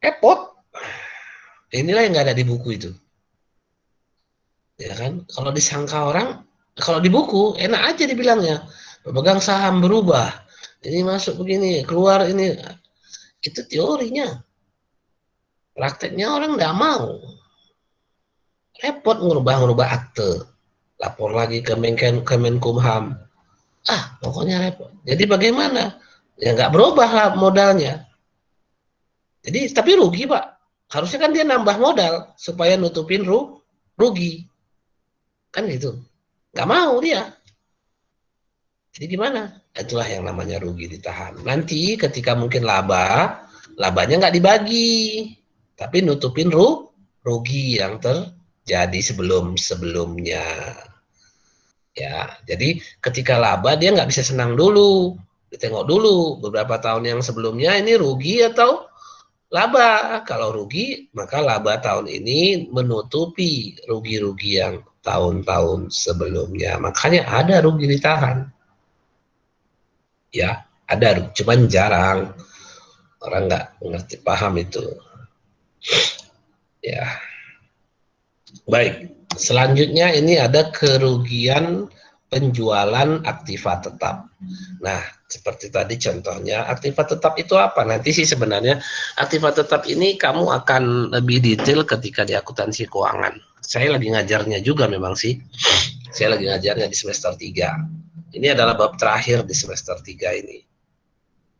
Repot. Inilah yang nggak ada di buku itu. Ya kan? Kalau disangka orang, kalau di buku enak aja dibilangnya. Pemegang saham berubah. Ini masuk begini, keluar ini. Itu teorinya. Prakteknya orang nggak mau. Repot ngubah akte. Lapor lagi ke Kemenkumham. Pokoknya repot. Jadi bagaimana? Ya nggak berubah lah modalnya. Jadi tapi rugi, Pak. Harusnya kan dia nambah modal supaya nutupin rugi. Kan gitu. Nggak mau dia. Jadi gimana? Itulah yang namanya rugi ditahan. Nanti ketika mungkin labanya nggak dibagi, tapi nutupin rugi yang terjadi sebelumnya. Ya, jadi ketika laba dia nggak bisa senang dulu, ditengok dulu beberapa tahun yang sebelumnya ini rugi atau laba. Kalau rugi, maka laba tahun ini menutupi rugi-rugi yang tahun-tahun sebelumnya. Makanya ada rugi ditahan. Ya, ada, cuman jarang orang nggak paham itu. Ya, baik. selanjutnya ini ada kerugian penjualan aktiva tetap. Nah, seperti tadi contohnya, aktiva tetap itu apa? Nanti sih sebenarnya aktiva tetap ini kamu akan lebih detail ketika di akuntansi keuangan. Saya lagi ngajarnya juga memang sih. Saya lagi ngajarnya di semester 3. Ini adalah bab terakhir di semester 3 ini.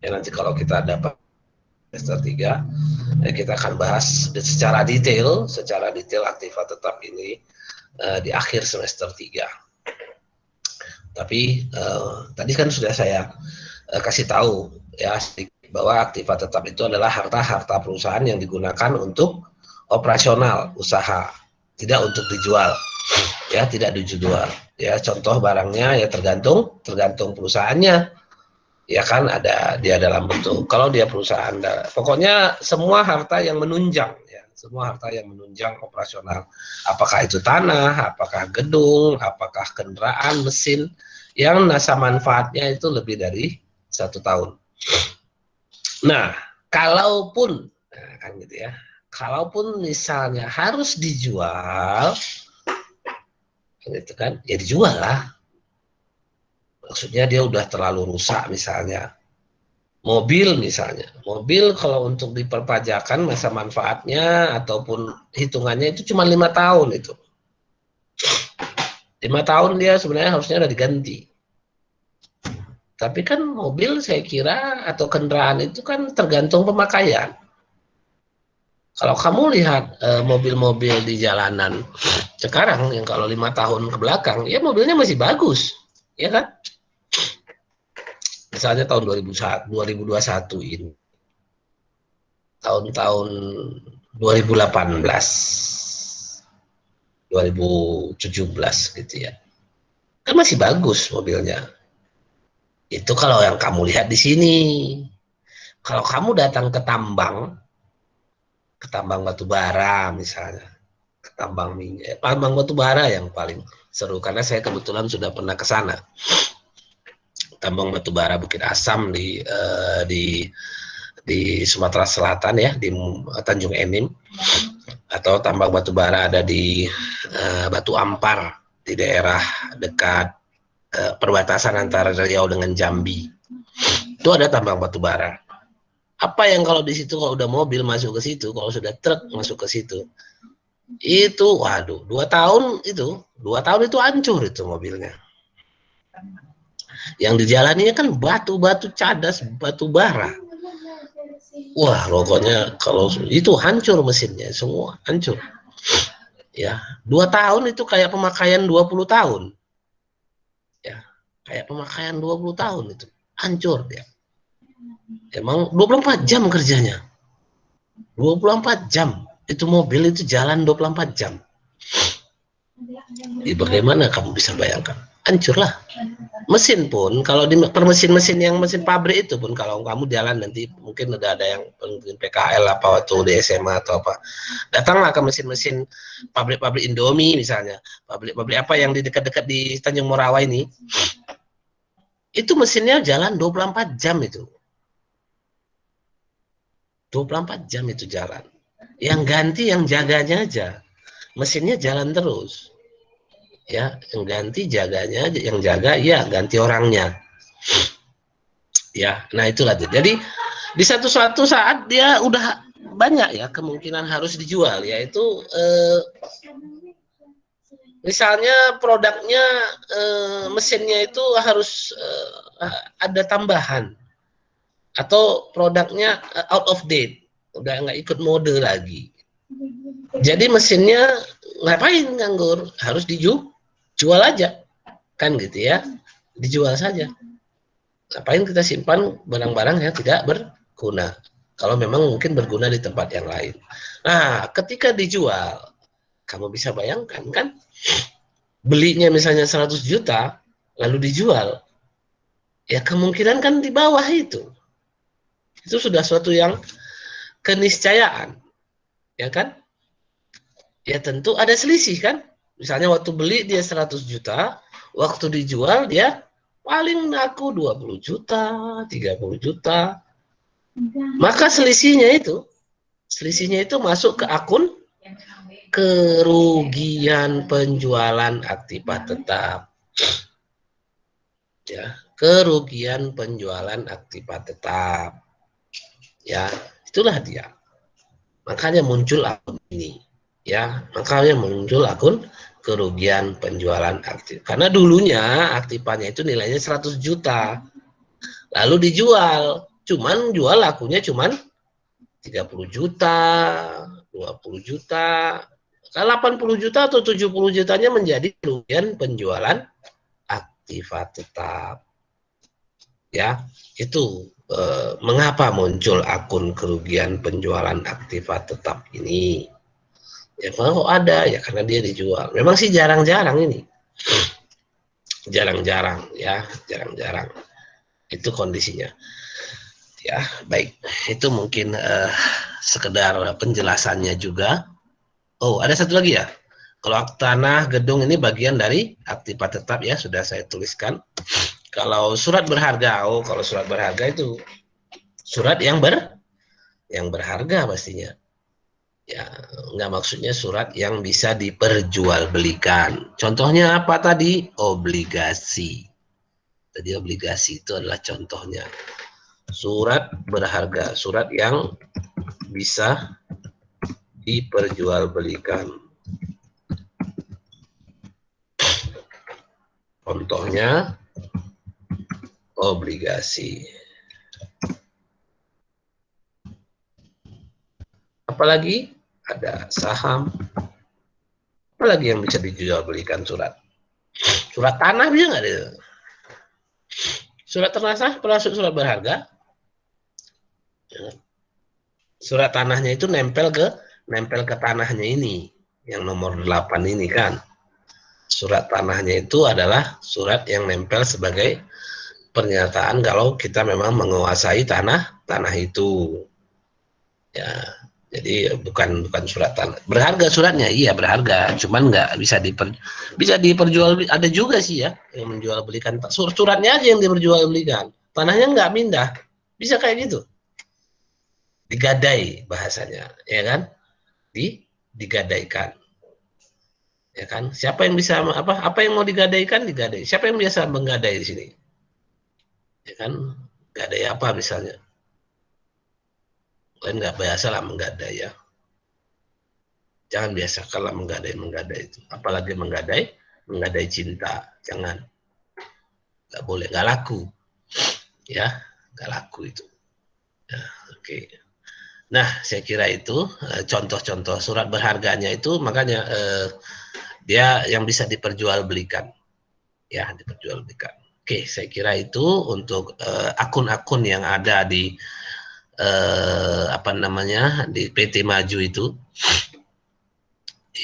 Ya, nanti kalau kita dapat semester 3, ya kita akan bahas secara detail aktiva tetap ini di akhir semester 3. Tapi tadi kan sudah saya kasih tahu ya bahwa aktiva tetap itu adalah harta perusahaan yang digunakan untuk operasional usaha, tidak untuk dijual. Ya, tidak dijual. Ya, contoh barangnya ya tergantung perusahaannya. Ya kan, ada dia dalam bentuk, kalau dia perusahaan, pokoknya semua harta yang menunjang ya, semua harta yang menunjang operasional, apakah itu tanah, apakah gedung, apakah kendaraan, mesin yang masa manfaatnya itu lebih dari 1 tahun. Nah, kalaupun kan gitu ya, kalaupun misalnya harus dijual gitu kan, ya dijual lah. Maksudnya dia udah terlalu rusak misalnya. Mobil misalnya. Mobil kalau untuk diperpajakan masa manfaatnya ataupun hitungannya itu cuma 5 tahun itu. 5 tahun dia sebenarnya harusnya udah diganti. Tapi kan mobil saya kira atau kendaraan itu kan tergantung pemakaian. Kalau kamu lihat mobil-mobil di jalanan sekarang yang kalau 5 tahun ke belakang, ya mobilnya masih bagus, ya kan? Misalnya tahun 2021 ini, tahun-tahun 2018, 2017 gitu ya, kan masih bagus mobilnya. Itu kalau yang kamu lihat di sini. Kalau kamu datang ke tambang batu bara misalnya, ke tambang minyak, tambang batu bara yang paling seru karena saya kebetulan sudah pernah ke sana. Tambang batu bara Bukit Asam di Sumatera Selatan ya, di Tanjung Enim, atau tambang batu bara ada di Batu Ampar di daerah dekat perbatasan antara Riau dengan Jambi. Itu ada tambang batu bara. Apa yang kalau di situ kalau udah mobil masuk ke situ, kalau sudah truk masuk ke situ, itu waduh, 2 tahun itu hancur itu mobilnya. Yang dijalaninya kan batu-batu cadas, batu bara. Wah, pokoknya kalau itu hancur mesinnya, semua hancur. Ya, 2 tahun itu kayak pemakaian 20 tahun. Ya, kayak pemakaian 20 tahun itu. Hancur dia. Emang 24 jam kerjanya. 24 jam. Itu mobil itu jalan 24 jam. Ya, bagaimana kamu bisa bayangkan? Hancurlah. Mesin pun, kalau di mesin-mesin yang mesin pabrik itu pun, kalau kamu jalan nanti mungkin udah ada yang PKL apa waktu di SMA atau apa, datanglah ke mesin-mesin pabrik-pabrik Indomie misalnya, pabrik-pabrik apa yang di dekat-dekat di Tanjung Morawa ini, itu mesinnya jalan 24 jam itu. 24 jam itu jalan. Yang ganti yang jaganya aja. Mesinnya jalan terus. Ya, yang ganti jaganya, yang jaga ya ganti orangnya. Ya, nah itulah. Jadi di satu saat dia udah banyak ya kemungkinan harus dijual, yaitu misalnya produknya mesinnya itu harus ada tambahan, atau produknya out of date, udah nggak ikut mode lagi. Jadi mesinnya ngapain nganggur, harus dijual aja kan gitu ya, dijual saja. Ngapain kita simpan barang-barang yang tidak berguna kalau memang mungkin berguna di tempat yang lain. Nah, ketika dijual, kamu bisa bayangkan kan, belinya misalnya 100 juta lalu dijual, ya kemungkinan kan di bawah itu sudah suatu yang keniscayaan, ya kan? Ya tentu ada selisih kan. Misalnya waktu beli dia 100 juta, waktu dijual dia paling laku 20 juta, 30 juta. Maka selisihnya itu masuk ke akun kerugian penjualan aktiva tetap. Ya, kerugian penjualan aktiva tetap. Ya, itulah dia. Makanya muncul akun ini. Ya, makanya muncul akun kerugian penjualan aktif. Karena dulunya aktivanya itu nilainya 100 juta. Lalu dijual. Cuman jual lakunya cuman 30 juta, 20 juta, 80 juta atau 70 jutanya menjadi kerugian penjualan aktiva tetap. Ya, itu mengapa muncul akun kerugian penjualan aktiva tetap ini. Ya kalau ada ya karena dia dijual. Memang sih jarang-jarang ini. Jarang-jarang ya, jarang-jarang. Itu kondisinya. Ya, baik. Itu mungkin sekedar penjelasannya juga. Oh, ada satu lagi ya. Kalau tanah gedung ini bagian dari aktiva tetap ya, sudah saya tuliskan. Kalau surat berharga, oh kalau surat berharga itu surat yang berharga pastinya. Ya, nggak maksudnya surat yang bisa diperjualbelikan. Contohnya apa tadi? Obligasi. Tadi obligasi itu adalah contohnya. Surat berharga, surat yang bisa diperjualbelikan. Contohnya obligasi. Apalagi ada saham. Apalagi yang bisa dijualbelikan surat. Surat tanah bisa nggak ada? Surat tanah sah termasuk surat berharga. Surat tanahnya itu nempel ke tanahnya ini, yang nomor 8 ini kan. Surat tanahnya itu adalah surat yang nempel sebagai pernyataan kalau kita memang menguasai tanah itu. Ya, jadi bukan surat tanah. Berharga suratnya, iya berharga, cuman nggak bisa diperjual. Ada juga sih ya yang menjualbelikan suratnya aja yang diperjualbelikan, tanahnya nggak pindah, bisa kayak gitu. Digadai bahasanya, ya kan? Digadaikan. Ya kan? Siapa yang bisa apa yang mau digadaikan digadai. Siapa yang biasa menggadai di sini? Ya kan? Gadai apa misalnya? Kalian nggak biasa lah menggadai ya. Jangan biasa kalau menggadai itu. Apalagi menggadai cinta. Jangan. Nggak boleh, nggak laku. Ya, nggak laku itu. Ya, oke. Nah, saya kira itu contoh-contoh surat berharganya itu makanya dia yang bisa diperjualbelikan. Ya, diperjualbelikan. Oke, saya kira itu untuk akun-akun yang ada di di PT Maju itu.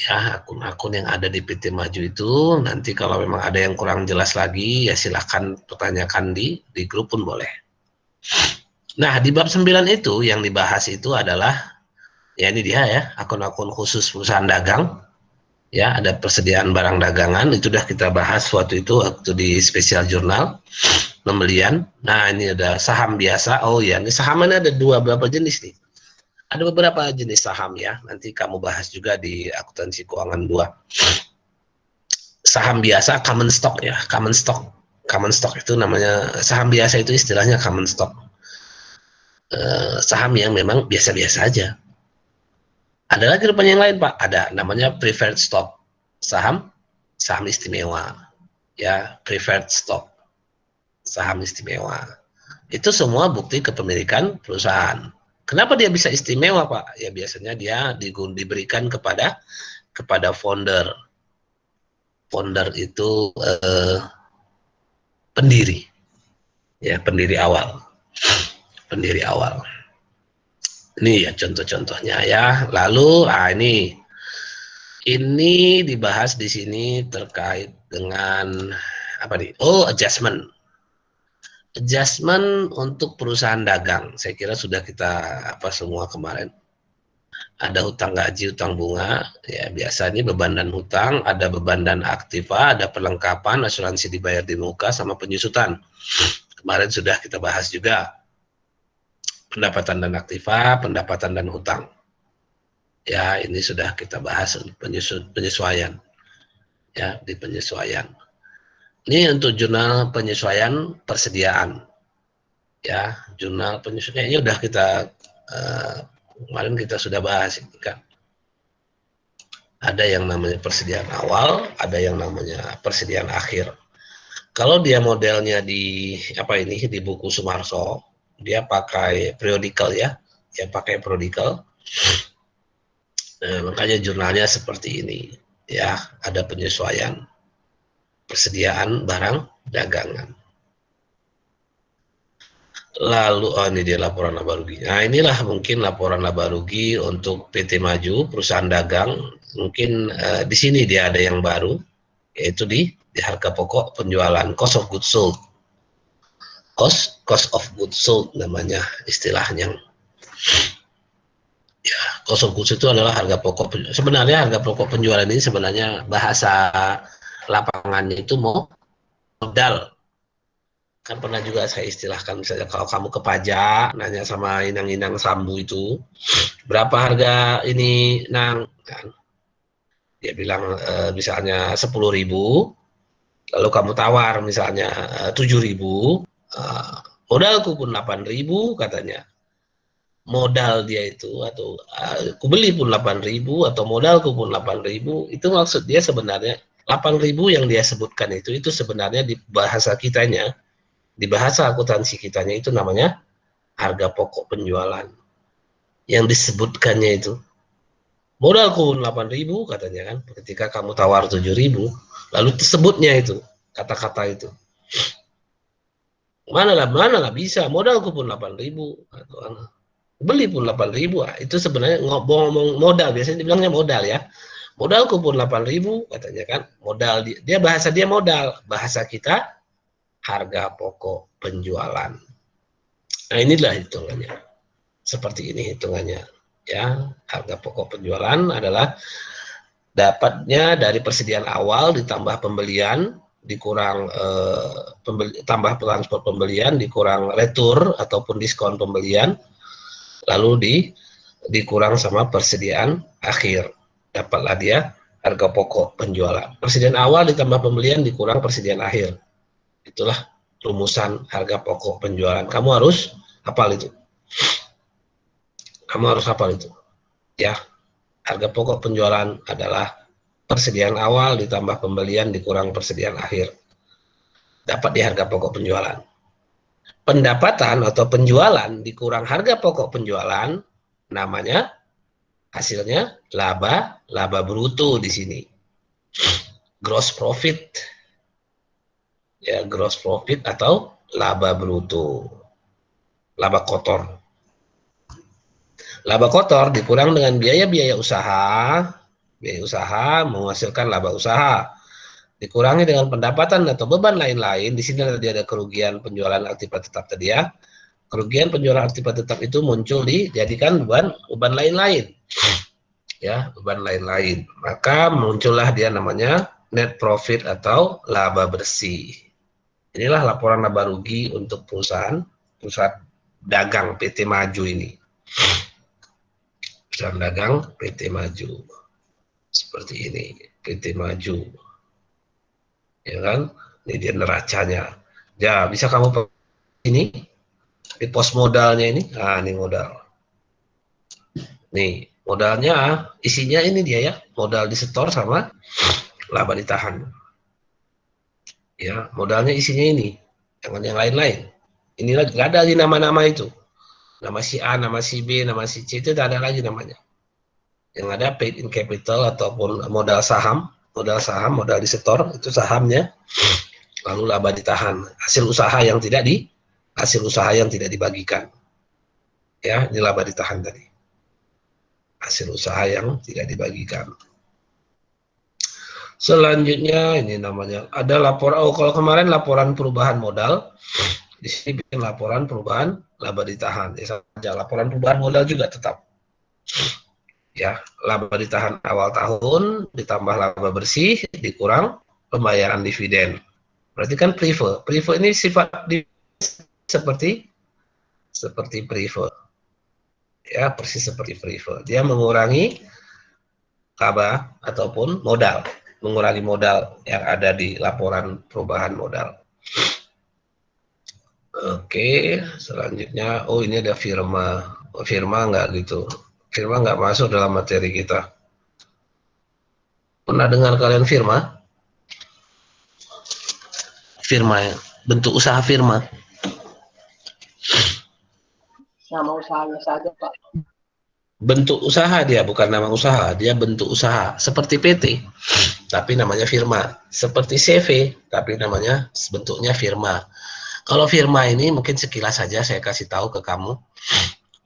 Ya, akun-akun yang ada di PT Maju itu nanti kalau memang ada yang kurang jelas lagi ya silahkan pertanyakan di grup pun boleh. Nah, di bab 9 itu yang dibahas itu adalah ya ini dia ya, akun-akun khusus perusahaan dagang. Ya, ada persediaan barang dagangan, itu sudah kita bahas waktu di spesial jurnal pembelian. Nah, ini ada saham biasa. Oh ya, ini saham ini ada berapa jenis nih? Ada beberapa jenis saham ya, nanti kamu bahas juga di akuntansi keuangan 2. Saham biasa, common stock ya, common stock itu namanya, saham biasa itu istilahnya common stock. Saham yang memang biasa-biasa aja. Ada lagi rupanya yang lain Pak, ada namanya preferred stock, saham istimewa, ya preferred stock, saham istimewa. Itu semua bukti kepemilikan perusahaan. Kenapa dia bisa istimewa Pak? Ya biasanya dia diberikan kepada founder. Founder itu pendiri, ya pendiri awal. Ini ya contoh-contohnya ya. Lalu ini dibahas di sini terkait dengan apa nih? Oh, adjustment untuk perusahaan dagang. Saya kira sudah kita semua kemarin. Ada hutang gaji, hutang bunga, ya biasa ini beban dan hutang, ada beban dan aktiva, ada perlengkapan, asuransi dibayar di muka, sama penyusutan. Kemarin sudah kita bahas juga. Pendapatan dan aktiva, pendapatan dan hutang. Ya, ini sudah kita bahas penyesuaian. Ya, di penyesuaian. Ini untuk jurnal penyesuaian persediaan. Ya, jurnal penyesuaian ini udah kita kemarin kita sudah bahas ini kan. Ada yang namanya persediaan awal, ada yang namanya persediaan akhir. Kalau dia modelnya di di buku Sumarso, dia pakai periodical ya, dia pakai periodical. Makanya jurnalnya seperti ini ya, ada penyesuaian persediaan barang dagangan. Lalu ini dia laporan laba rugi. Nah, inilah mungkin laporan laba rugi untuk PT Maju, perusahaan dagang. Mungkin di sini dia ada yang baru, yaitu di harga pokok penjualan, cost of goods sold. Cost of goods sold namanya istilahnya. Ya, cost of goods itu adalah harga pokok. Sebenarnya harga pokok penjualan ini sebenarnya bahasa lapangannya itu modal. Kan pernah juga saya istilahkan, misalnya kalau kamu ke pajak nanya sama inang-inang sambu itu, berapa harga ini nang, kan dia bilang misalnya 10.000, lalu kamu tawar misalnya 7.000, modalku pun 8.000 katanya. Modal dia itu atau aku beli pun 8.000 atau modalku pun 8.000, itu maksud dia sebenarnya 8.000 yang dia sebutkan itu sebenarnya di bahasa kitanya, di bahasa akuntansi kitanya itu namanya harga pokok penjualan. Yang disebutkannya itu modalku 8.000 katanya kan, ketika kamu tawar 7.000, lalu tersebutnya itu kata-kata itu. Mana lah bisa, modalku pun 8.000 atau beli pun 8.000, itu sebenarnya ngomong modal, biasanya dibilangnya modal ya. Modalku pun 8.000 katanya kan, modal dia bahasa dia modal, bahasa kita harga pokok penjualan. Nah, inilah hitungannya. Seperti ini hitungannya ya. Harga pokok penjualan adalah dapatnya dari persediaan awal ditambah pembelian dikurang tambah transport pembelian dikurang retur ataupun diskon pembelian, lalu dikurang sama persediaan akhir, dapatlah dia harga pokok penjualan. Persediaan awal ditambah pembelian dikurang persediaan akhir, itulah rumusan harga pokok penjualan. Kamu harus hafal itu, ya. Harga pokok penjualan adalah persediaan awal ditambah pembelian dikurang persediaan akhir, dapat di harga pokok penjualan. Pendapatan atau penjualan dikurang harga pokok penjualan, namanya hasilnya laba bruto di sini. Gross profit. Ya, gross profit atau laba bruto. Laba kotor. Laba kotor dikurang dengan biaya-biaya usaha. Biaya usaha menghasilkan laba usaha. Dikurangi dengan pendapatan atau beban lain-lain. Di sini ada kerugian penjualan aktiva tetap tadi ya. Kerugian penjualan aktiva tetap itu muncul dijadikan beban lain-lain. Ya, beban lain-lain. Maka muncullah dia namanya net profit atau laba bersih. Inilah laporan laba rugi untuk perusahaan dagang PT Maju ini. Perusahaan dagang PT Maju. Seperti ini, PT Maju. Ya kan, ini dia neracanya. Ya, bisa kamu ini di pos modalnya ini. Nah, ini modal. Nih, modalnya isinya ini dia ya, modal disetor sama laba ditahan. Ya, modalnya isinya ini, jangan yang lain-lain. Ini lagi nggak ada lagi nama-nama itu. Nama si A, nama si B, nama si C itu tidak ada lagi namanya. Yang ada paid in capital ataupun modal saham, modal disetor itu sahamnya, lalu laba ditahan, hasil usaha yang tidak dibagikan. Ya, ini laba ditahan tadi. Hasil usaha yang tidak dibagikan. Selanjutnya ini namanya ada laporan. Oh, kalau kemarin laporan perubahan modal, di sini bikin laporan perubahan laba ditahan. Ya saja, laporan perubahan modal juga tetap. Ya, laba ditahan awal tahun ditambah laba bersih dikurang pembayaran dividen. Berarti kan prive ini sifat seperti prive. Ya, persis seperti free float. Dia mengurangi laba ataupun modal, mengurangi modal yang ada di laporan perubahan modal. Oke, selanjutnya, oh ini ada firma. Oh, firma nggak gitu. Firma nggak masuk dalam materi kita. Pernah dengar kalian firma? Firma ya, bentuk usaha firma. Nama usahanya saja, Pak. Bentuk usaha dia, bukan nama usaha, dia bentuk usaha. Seperti PT, tapi namanya firma. Seperti CV, tapi namanya bentuknya firma. Kalau firma ini mungkin sekilas saja saya kasih tahu ke kamu.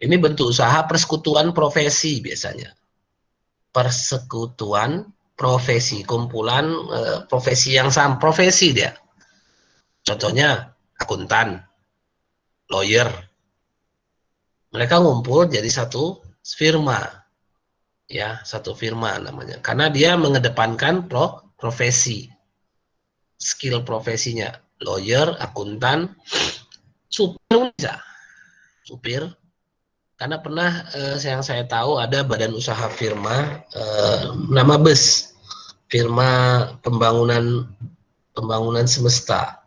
Ini bentuk usaha persekutuan profesi biasanya. Persekutuan profesi, kumpulan profesi yang sama, profesi dia. Contohnya akuntan, lawyer. Mereka ngumpul jadi satu firma, ya, satu firma namanya. Karena dia mengedepankan profesi, skill profesinya, lawyer, akuntan, supir bisa, supir. Karena pernah yang saya tahu ada badan usaha firma nama BES, firma pembangunan semesta.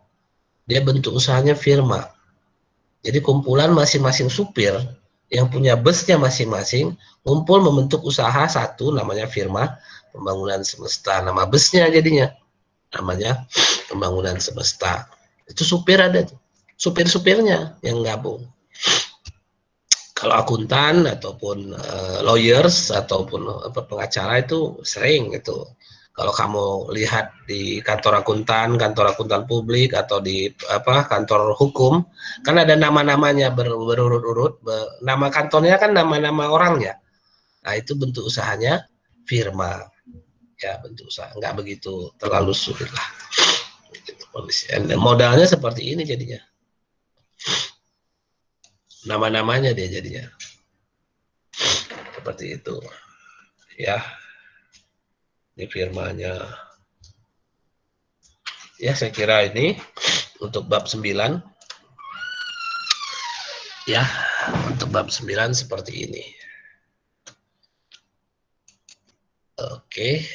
Dia bentuk usahanya firma. Jadi kumpulan masing-masing supir yang punya busnya masing-masing ngumpul membentuk usaha satu namanya firma pembangunan semesta. Nama busnya jadinya namanya pembangunan semesta. Itu supir ada tuh. Supir-supirnya yang gabung. Kalau akuntan ataupun lawyers ataupun pengacara itu sering itu. Kalau kamu lihat di kantor akuntan publik atau di kantor hukum, kan ada nama-namanya berurut-urut, nama kantornya kan nama-nama orangnya. Nah, itu bentuk usahanya firma. Ya, bentuk usaha. Enggak begitu terlalu sulit lah. Modalnya seperti ini jadinya. Nama-namanya dia jadinya. Seperti itu. Ya. Ini firmanya. Ya, saya kira ini untuk bab 9. Ya, untuk bab 9 seperti ini. Oke.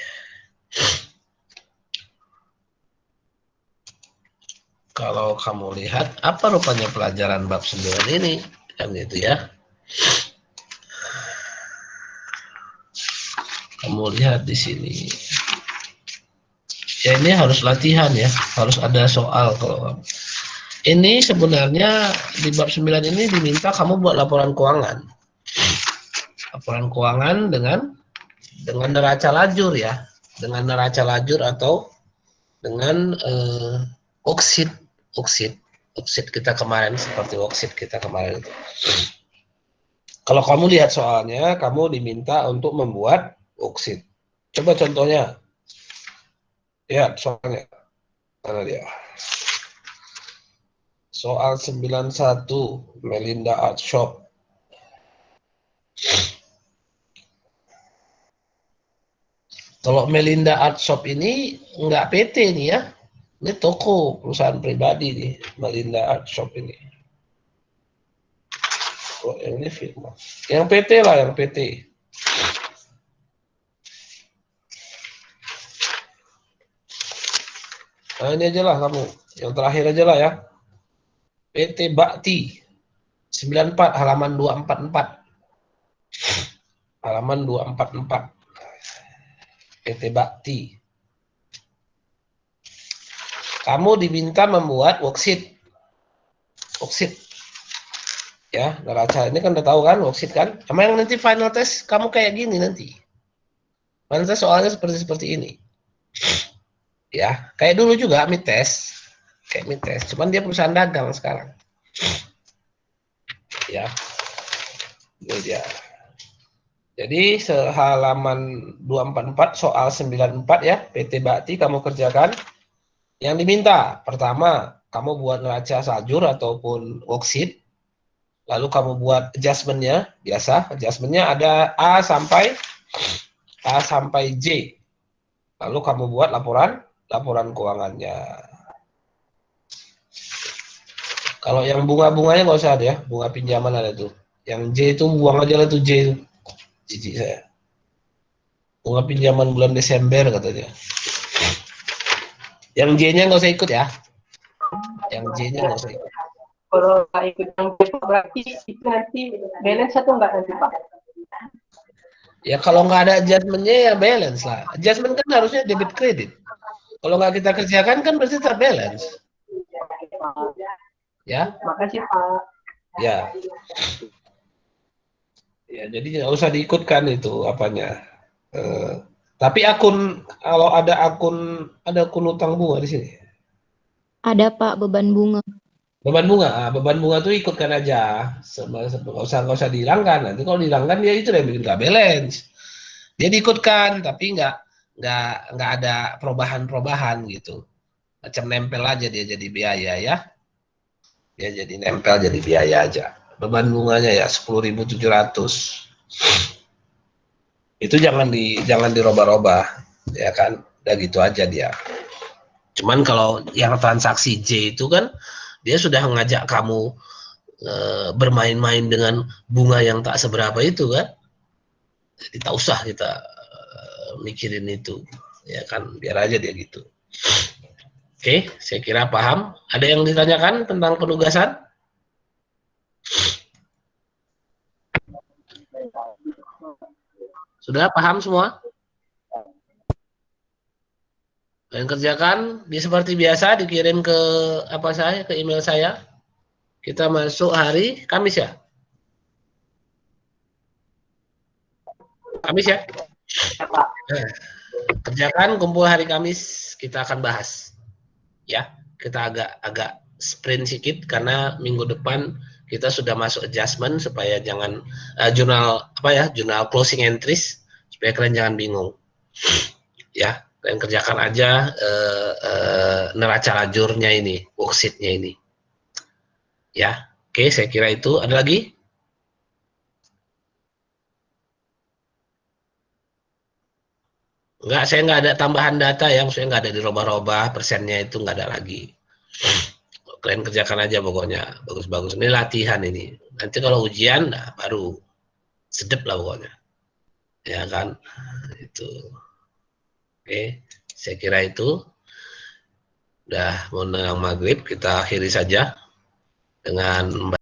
Kalau kamu lihat, apa rupanya pelajaran bab 9 ini? Kan gitu ya. Kamu lihat di sini. Ya, ini harus latihan ya, harus ada soal kalau ini sebenarnya di bab 9 ini diminta kamu buat laporan keuangan. Laporan keuangan dengan neraca lajur ya, dengan neraca lajur atau dengan oksid kita kemarin, seperti oksid kita kemarin itu. Kalau kamu lihat soalnya, kamu diminta untuk membuat oksid. Coba contohnya. Ya, soalnya. Mana dia? Soal 91, Melinda Art Shop. Kalau Melinda Art Shop ini enggak PT nih ya. Ini toko, perusahaan pribadi nih, Melinda Art Shop ini. Oh, yang ini firma. Yang PT lah, yang PT. Nah, ini aja lah kamu. Yang terakhir aja lah ya. PT Bakti 94 halaman 244. Halaman 244. PT Bakti. Kamu diminta membuat worksheet. Worksheet. Ya, neraca ini kan udah tahu kan worksheet kan? Sama yang nanti final test kamu kayak gini nanti. Final test soalnya seperti ini. Ya, kayak dulu juga mid test. Kayak mid test, cuman dia perusahaan dagang sekarang. Ya. Ini dia. Jadi halaman 244 soal 94 ya, PT Bakti kamu kerjakan. Yang diminta, pertama, kamu buat neraca sajur ataupun worksheet. Lalu kamu buat adjustment-nya, biasa. Adjustment-nya ada A sampai J. Lalu kamu buat laporan keuangannya. Kalau yang bunga-bunganya nggak usah ada ya, bunga pinjaman ada tuh. Yang J itu buang aja lah tuh J itu. Jijik saya. Bunga pinjaman bulan Desember katanya. Yang J-nya nggak usah ikut ya. Yang J-nya nggak usah ikut. Kalau nggak ikut yang J, Pak, berarti itu nanti balance atau enggak nanti Pak? Ya kalau nggak ada adjustment-nya ya balance lah. Adjustment kan harusnya debit kredit. Kalau nggak kita kerjakan kan berarti terbalance. Ya, Makasih Pak. ya. Ya, jadi nggak usah diikutkan itu apanya. Tapi kalau ada akun utang bunga di sini. Ada Pak, beban bunga. Beban bunga tuh ikutkan aja. Nggak usah dihilangkan. Nanti kalau dihilangkan dia itu yang bikin nggak balance. Dia diikutkan tapi nggak ada perubahan gitu. Macam nempel aja dia jadi biaya ya. Dia jadi nempel jadi biaya aja. Beban bunganya ya 10.700. Itu jangan dirubah-rubah ya kan. Udah gitu aja dia. Cuman kalau yang transaksi J itu kan dia sudah mengajak kamu bermain-main dengan bunga yang tak seberapa itu kan. Jadi tak usah kita mikirin itu ya kan, biar aja dia gitu. Oke, saya kira paham. Ada yang ditanyakan tentang penugasan? Sudah paham semua? Yang kerjakan seperti biasa dikirim ke ke email saya. Kita masuk hari Kamis ya? Kamis ya? Kerjakan, kumpul hari Kamis, kita akan bahas. Ya, kita agak sprint sedikit karena minggu depan kita sudah masuk adjustment supaya jangan jurnal closing entries supaya kalian jangan bingung. Ya, kalian kerjakan aja neraca lajurnya ini, worksheet-nya ini. Ya, oke, saya kira itu. Ada lagi? Enggak, saya nggak ada tambahan data ya, maksudnya nggak ada dirubah-rubah, persennya itu nggak ada lagi. Kalian kerjakan aja pokoknya, bagus-bagus. Ini latihan ini. Nanti kalau ujian, nah, baru sedep lah pokoknya. Ya kan? Itu. Oke, saya kira itu. Udah mau menjelang maghrib, kita akhiri saja dengan